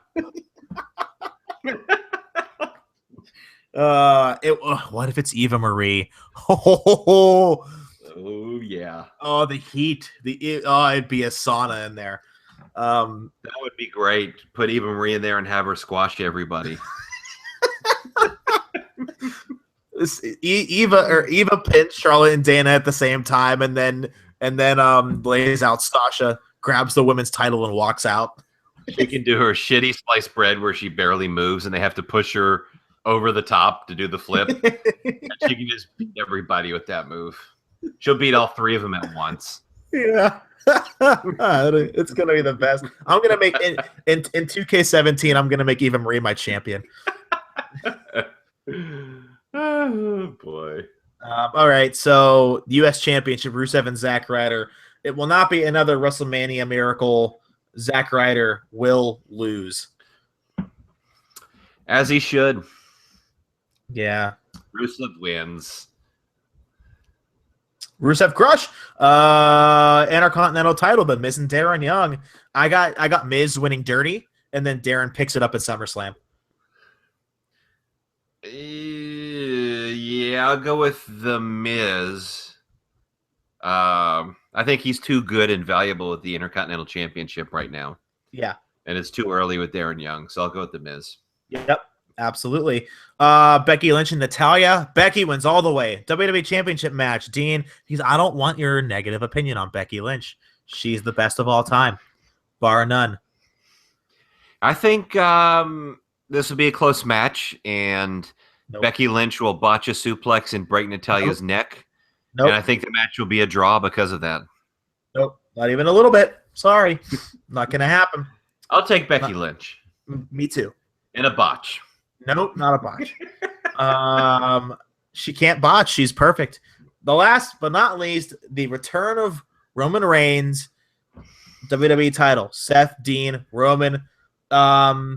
What if it's Eva Marie? Oh yeah. Oh, the heat. It'd be a sauna in there. That would be great. Put Eva Marie in there and have her squash everybody. Eva pins Charlotte and Dana at the same time, and then lays out Sasha, grabs the women's title, and walks out. She can do her shitty sliced bread where she barely moves, and they have to push her over the top to do the flip. And she can just beat everybody with that move. She'll beat all three of them at once. Yeah. It's gonna be the best. I'm gonna make in 2K17. I'm gonna make Eva Marie my champion. Oh boy! All right, so U.S. Championship: Rusev and Zack Ryder. It will not be another WrestleMania miracle. Zack Ryder will lose, as he should. Yeah, Rusev wins. Rusev crush, Intercontinental title, but Miz and Darren Young. I got Miz winning dirty, and then Darren picks it up at SummerSlam. Yeah, I'll go with The Miz. I think he's too good and valuable with the Intercontinental Championship right now. Yeah. And it's too early with Darren Young, so I'll go with The Miz. Yep, absolutely. Becky Lynch and Natalya. Becky wins all the way. WWE Championship match. Dean, I don't want your negative opinion on Becky Lynch. She's the best of all time, bar none. I think this will be a close match, and Becky Lynch will botch a suplex and break Natalya's neck. And I think the match will be a draw because of that. Nope, not even a little bit. Sorry, not going to happen. I'll take Becky Lynch. Me too. In a botch. Nope, not a botch. She can't botch. She's perfect. The last but not least, the return of Roman Reigns, WWE title. Seth, Dean, Roman. I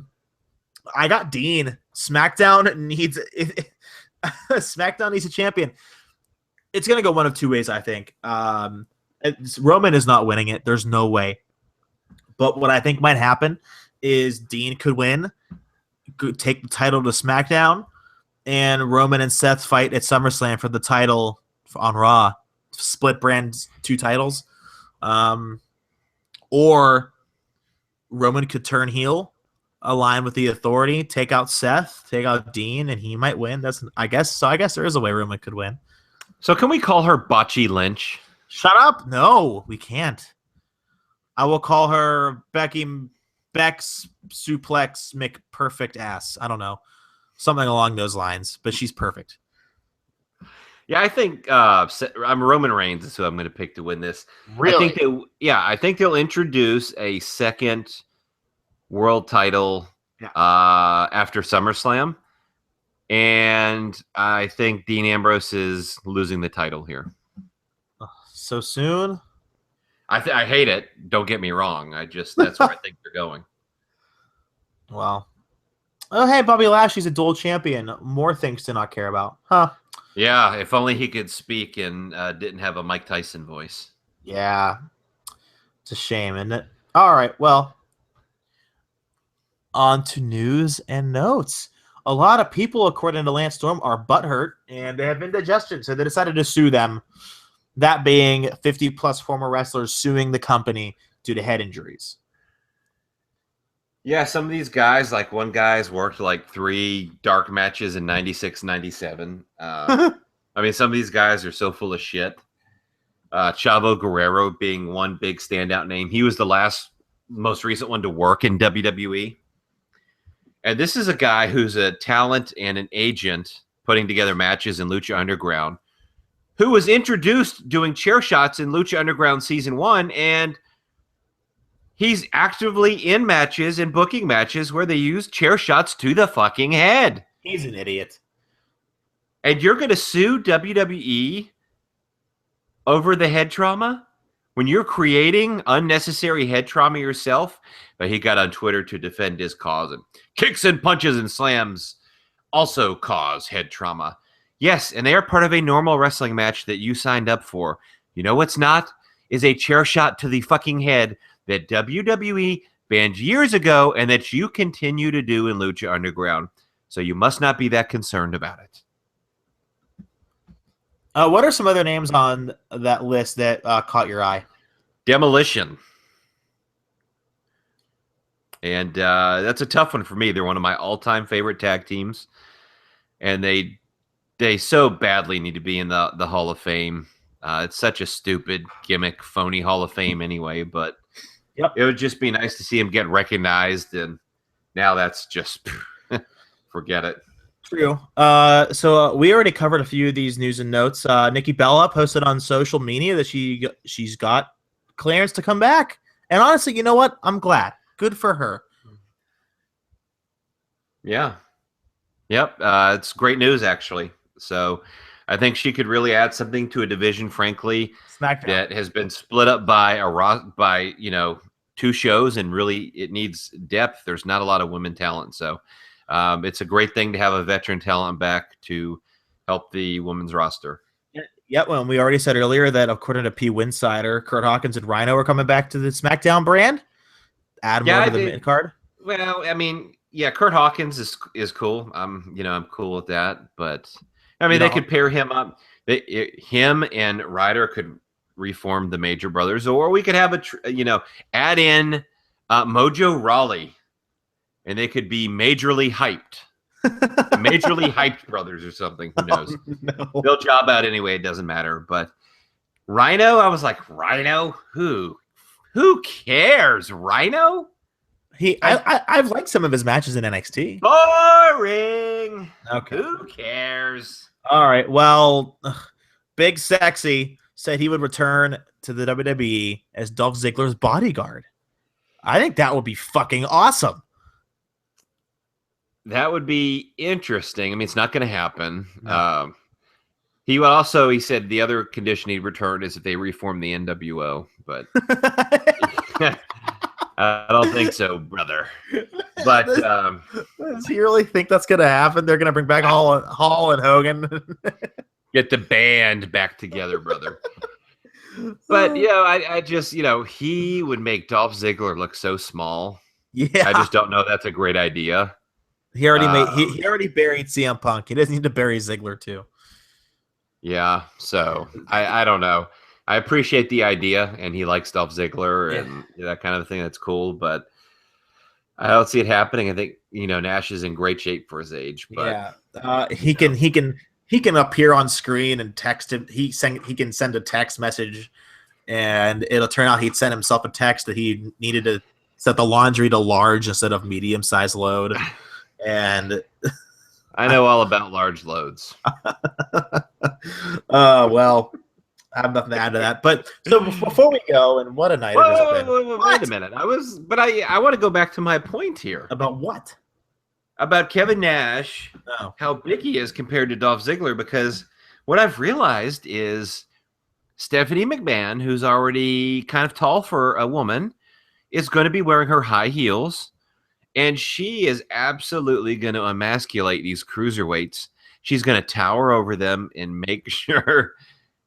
got Dean. SmackDown needs a champion. It's gonna go one of two ways, I think. Roman is not winning it. There's no way. But what I think might happen is Dean could win, could take the title to SmackDown, and Roman and Seth fight at SummerSlam for the title on Raw. Split brand 2 titles. Or Roman could turn heel, align with the Authority, take out Seth, take out Dean, and he might win. I guess there is a way Roman could win. So can we call her Botchy Lynch? Shut up. No, we can't. I will call her Beck's Suplex McPerfect Ass. I don't know. Something along those lines, but she's perfect. Yeah, I think I'm Roman Reigns is who I'm going to pick to win this. Really? I think they'll introduce a second world title after SummerSlam. And I think Dean Ambrose is losing the title here. So soon? I hate it. Don't get me wrong. That's where I think they're going. Well. Oh, hey, Bobby Lashley's a dual champion. More things to not care about. Huh. Yeah, if only he could speak and didn't have a Mike Tyson voice. Yeah. It's a shame, isn't it? All right, well. On to news and notes. A lot of people, according to Lance Storm, are butthurt and they have indigestion, so they decided to sue them. That being 50-plus former wrestlers suing the company due to head injuries. Yeah, some of these guys, like one guy's worked like 3 dark matches in 96, 97. I mean, some of these guys are so full of shit. Chavo Guerrero being one big standout name. He was the most recent one to work in WWE. And this is a guy who's a talent and an agent putting together matches in Lucha Underground, who was introduced doing chair shots in Lucha Underground Season 1, and he's actively in matches and booking matches where they use chair shots to the fucking head. He's an idiot. And you're going to sue WWE over the head trauma? When you're creating unnecessary head trauma yourself? But he got on Twitter to defend his cause, and kicks and punches and slams also cause head trauma. Yes, and they are part of a normal wrestling match that you signed up for. You know what's not? Is a chair shot to the fucking head that WWE banned years ago and that you continue to do in Lucha Underground. So you must not be that concerned about it. What are some other names on that list that caught your eye? Demolition. And that's a tough one for me. They're one of my all-time favorite tag teams. And they so badly need to be in the Hall of Fame. It's such a stupid gimmick, phony Hall of Fame anyway. But It would just be nice to see him get recognized. And now that's just forget it. True. So we already covered a few of these news and notes. Nikki Bella posted on social media that she's got clearance to come back. And honestly, you know what? I'm glad. Good for her. Yeah. Yep. It's great news, actually. So I think she could really add something to a division, frankly, Smackdown, that has been split up by 2 shows, and really it needs depth. There's not a lot of women talent. So it's a great thing to have a veteran talent back to help the women's roster. Yeah, well, we already said earlier that according to P. Winsider, Kurt Hawkins and Rhino are coming back to the SmackDown brand. Add more to the mid card. Well, I mean, Yeah, Kurt Hawkins is cool. I'm cool with that. But I mean, they could pair him up. Him and Ryder could reform the Major Brothers, or we could have add in Mojo Rawley, and they could be majorly hyped. The majorly hyped brothers or something. Who knows? No. They'll job out anyway. It doesn't matter. But Rhino, I was like, Rhino? Who cares? Rhino? I've liked some of his matches in NXT. Boring. Okay. Who cares? All right. Well, Big Sexy said he would return to the WWE as Dolph Ziggler's bodyguard. I think that would be fucking awesome. That would be interesting. I mean, it's not going to happen. No. He said the other condition he'd return is if they reform the NWO, but I don't think so, brother. But does he really think that's going to happen? They're going to bring back Hall and Hogan. Get the band back together, brother. But I just he would make Dolph Ziggler look so small. Yeah, I just don't know. That's a great idea. He already he already buried CM Punk. He doesn't need to bury Ziggler too. Yeah, so I don't know. I appreciate the idea, and he likes Dolph Ziggler and that kind of thing. That's cool, but I don't see it happening. I think Nash is in great shape for his age. But he can appear on screen and text him. He can send a text message, and it'll turn out he'd send himself a text that he needed to set the laundry to large instead of medium size load. And I know all about large loads. Well, I have nothing to add to that. But so before we go, and what a night it has been. Wait a minute. I want to go back to my point here. About what? About Kevin Nash, how big he is compared to Dolph Ziggler, because what I've realized is Stephanie McMahon, who's already kind of tall for a woman, is going to be wearing her high heels. And she is absolutely going to emasculate these cruiserweights. She's going to tower over them and make sure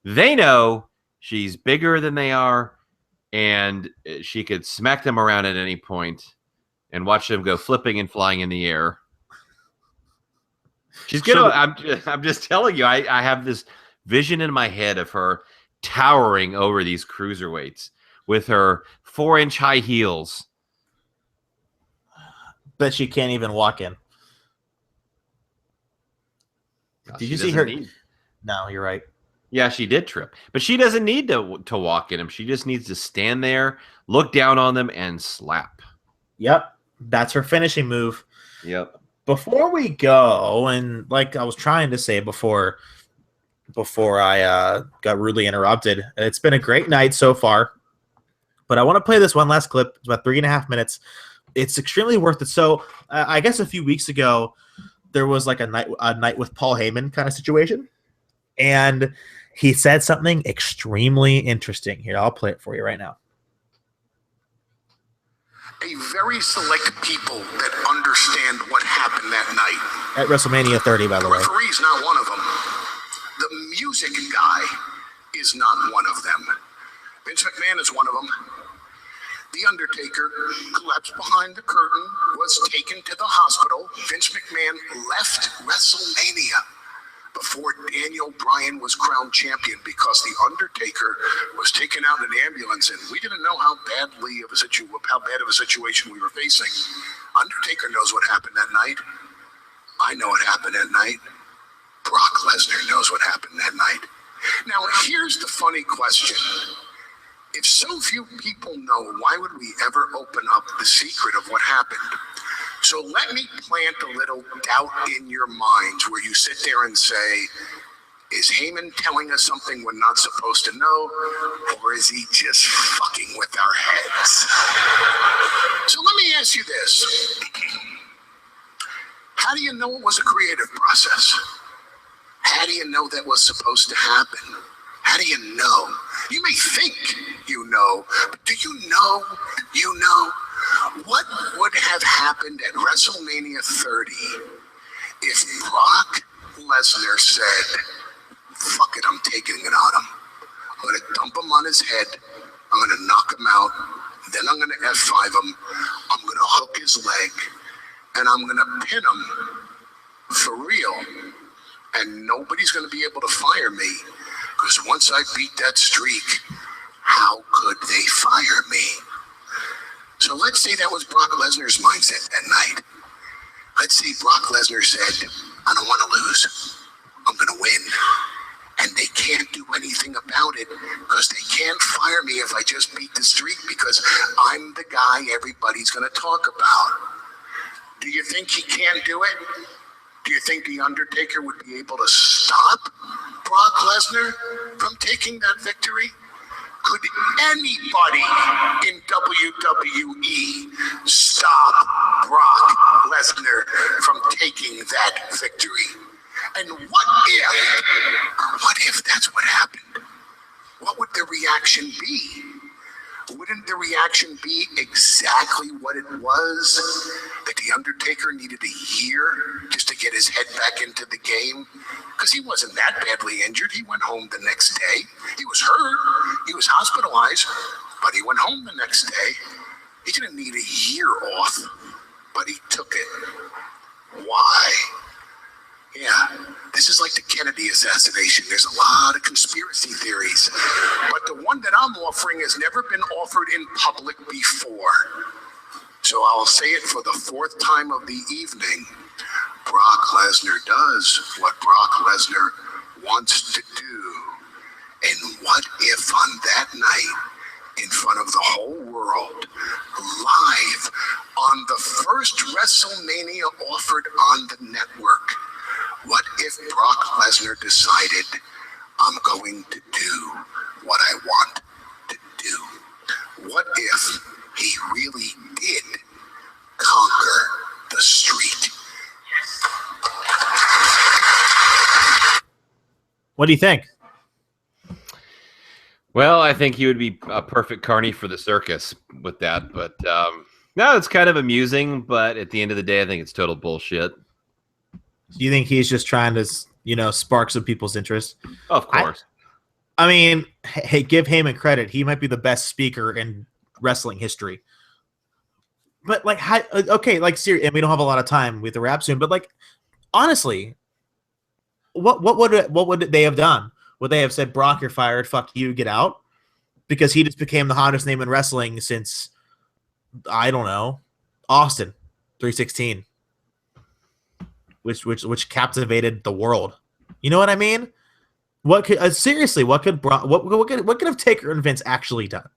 they know she's bigger than they are, and she could smack them around at any point and watch them go flipping and flying in the air. She's going to, I'm just telling you, I have this vision in my head of her towering over these cruiserweights with her 4-inch high heels. But she can't even walk in. Did you see her? No, you're right. Yeah, she did trip. But she doesn't need to walk in them. She just needs to stand there, look down on them, and slap. Yep. That's her finishing move. Yep. Before we go, and like I was trying to say before I got rudely interrupted, it's been a great night so far. But I want to play this one last clip. It's about 3.5 minutes. It's extremely worth it. So I guess a few weeks ago, there was like a night with Paul Heyman kind of situation. And he said something extremely interesting. Here, I'll play it for you right now. A very select people that understand what happened that night. At WrestleMania 30, by the way. The referee's not one of them. The music guy is not one of them. Vince McMahon is one of them. The Undertaker collapsed behind the curtain, was taken to the hospital. Vince McMahon left WrestleMania before Daniel Bryan was crowned champion because the Undertaker was taken out in an ambulance, and we didn't know how bad of a situation we were facing. Undertaker knows what happened that night. I know what happened that night. Brock Lesnar knows what happened that night. Now, here's the funny question. If so few people know, why would we ever open up the secret of what happened? So let me plant a little doubt in your minds where you sit there and say, is Heyman telling us something we're not supposed to know, or is he just fucking with our heads? So let me ask you this. How do you know it was a creative process? How do you know that was supposed to happen? How do you know? You may think you know, but do you know you know? What would have happened at WrestleMania 30 if Brock Lesnar said, fuck it, I'm taking it on him. I'm going to dump him on his head. I'm going to knock him out. Then I'm going to F5 him. I'm going to hook his leg. and I'm going to pin him for real. And nobody's going to be able to fire me, because once I beat that streak, how could they fire me? So let's say that was Brock Lesnar's mindset that night. Let's say Brock Lesnar said, I don't want to lose. I'm going to win. And they can't do anything about it, because they can't fire me if I just beat the streak, because I'm the guy everybody's going to talk about. Do you think he can't do it? Do you think The Undertaker would be able to stop Brock Lesnar from taking that victory? Could anybody in WWE stop Brock Lesnar from taking that victory? And what if that's what happened? What would the reaction be? Wouldn't the reaction be exactly what it was that The Undertaker needed to hear just to get his head back into the game? Because he wasn't that badly injured. He went home the next day. He was hurt. He was hospitalized, but he went home the next day. He didn't need a year off, but he took it. Why? Yeah, this is like the Kennedy assassination. There's a lot of conspiracy theories, but the one that I'm offering has never been offered in public before. So I'll say it for the fourth time of the evening. Brock Lesnar does what Brock Lesnar wants to do. And what if on that night, in front of the whole world, live on the first WrestleMania offered on the network, what if Brock Lesnar decided, I'm going to do what I want to do? What if he really did conquer the streak? What do you think? Well, I think he would be a perfect carny for the circus with that. But no, it's kind of amusing. But at the end of the day, I think it's total bullshit. Do you think he's just trying to, spark some people's interest? Of course. I mean, hey, give Heyman credit. He might be the best speaker in wrestling history. But seriously, and we don't have a lot of time with the wrap soon. But honestly, what would they have done? Would they have said, Brock, you're fired, fuck you, get out? Because he just became the hottest name in wrestling since, I don't know, Austin 316, which captivated the world. You know what I mean? What could what could have Taker and Vince actually done?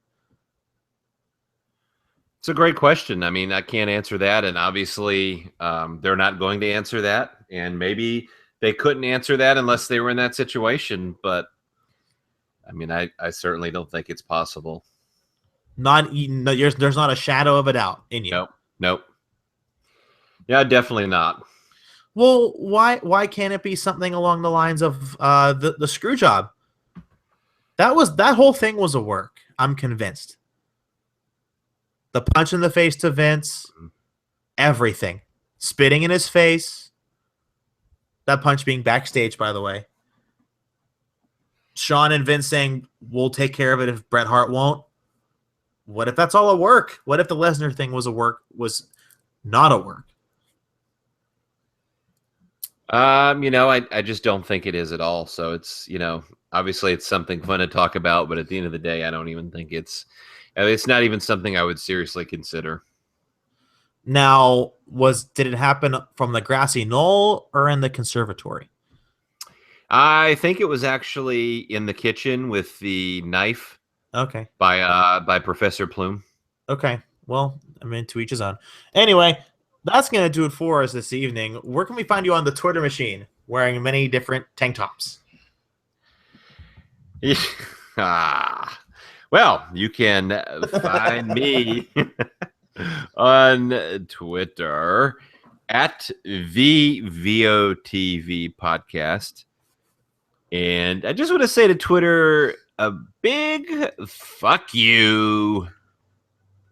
It's a great question. I mean, I can't answer that, and obviously they're not going to answer that, and maybe they couldn't answer that unless they were in that situation. But I mean, I certainly don't think it's possible. There's not a shadow of a doubt in you. Nope. Yeah, definitely not. Well, why can't it be something along the lines of the screw job? That whole thing was a work. I'm convinced. The punch in the face to Vince, everything, spitting in his face. That punch being backstage, by the way. Shawn and Vince saying, we'll take care of it if Bret Hart won't. What if that's all a work? What if the Lesnar thing was not a work? I just don't think it is at all. So it's, obviously it's something fun to talk about, but at the end of the day, I don't even think it's not even something I would seriously consider. Now, did it happen from the grassy knoll or in the conservatory? I think it was actually in the kitchen with the knife. Okay. By Professor Plume. Okay. Well, I mean, to each his own. Anyway, that's going to do it for us this evening. Where can we find you on the Twitter machine wearing many different tank tops? Well, you can find me on Twitter at VVOTV Podcast. And I just want to say to Twitter a big fuck you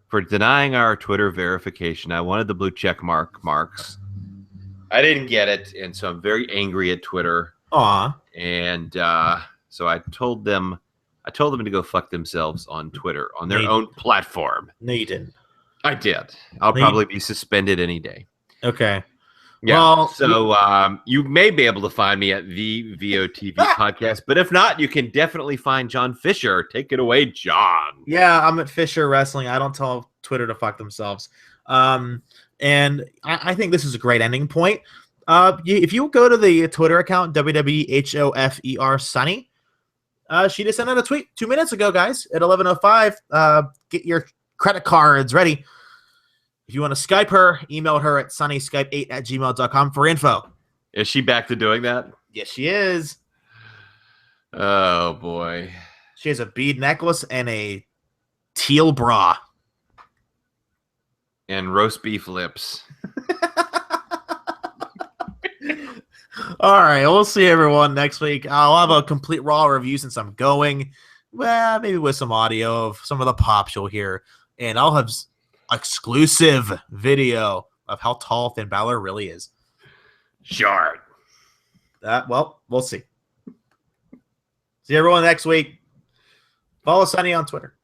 for denying our Twitter verification. I wanted the blue check marks. I didn't get it, and so I'm very angry at Twitter. Aw. And so I told them to go fuck themselves on Twitter, on their own platform. No, you didn't. I did. I'll probably be suspended any day. Okay. Yeah. Well, So you may be able to find me at the VOTV podcast, but if not, you can definitely find John Fisher. Take it away, John. yeah, I'm at Fisher Wrestling. I don't tell Twitter to fuck themselves. And I think this is a great ending point. If you go to the Twitter account, WWEHOFER Sunny, she just sent out a tweet 2 minutes ago, guys, at 11:05. Get your credit cards ready. If you want to Skype her, email her at sunnyskype8@gmail.com for info. Is she back to doing that? Yes, she is. Oh, boy. She has a bead necklace and a teal bra. And roast beef lips. All right, we'll see everyone next week. I'll have a complete Raw review since I'm going. Well, maybe with some audio of some of the pops you'll hear. And I'll have exclusive video of how tall Finn Balor really is. Sure. Well, we'll see. See everyone next week. Follow Sunny on Twitter.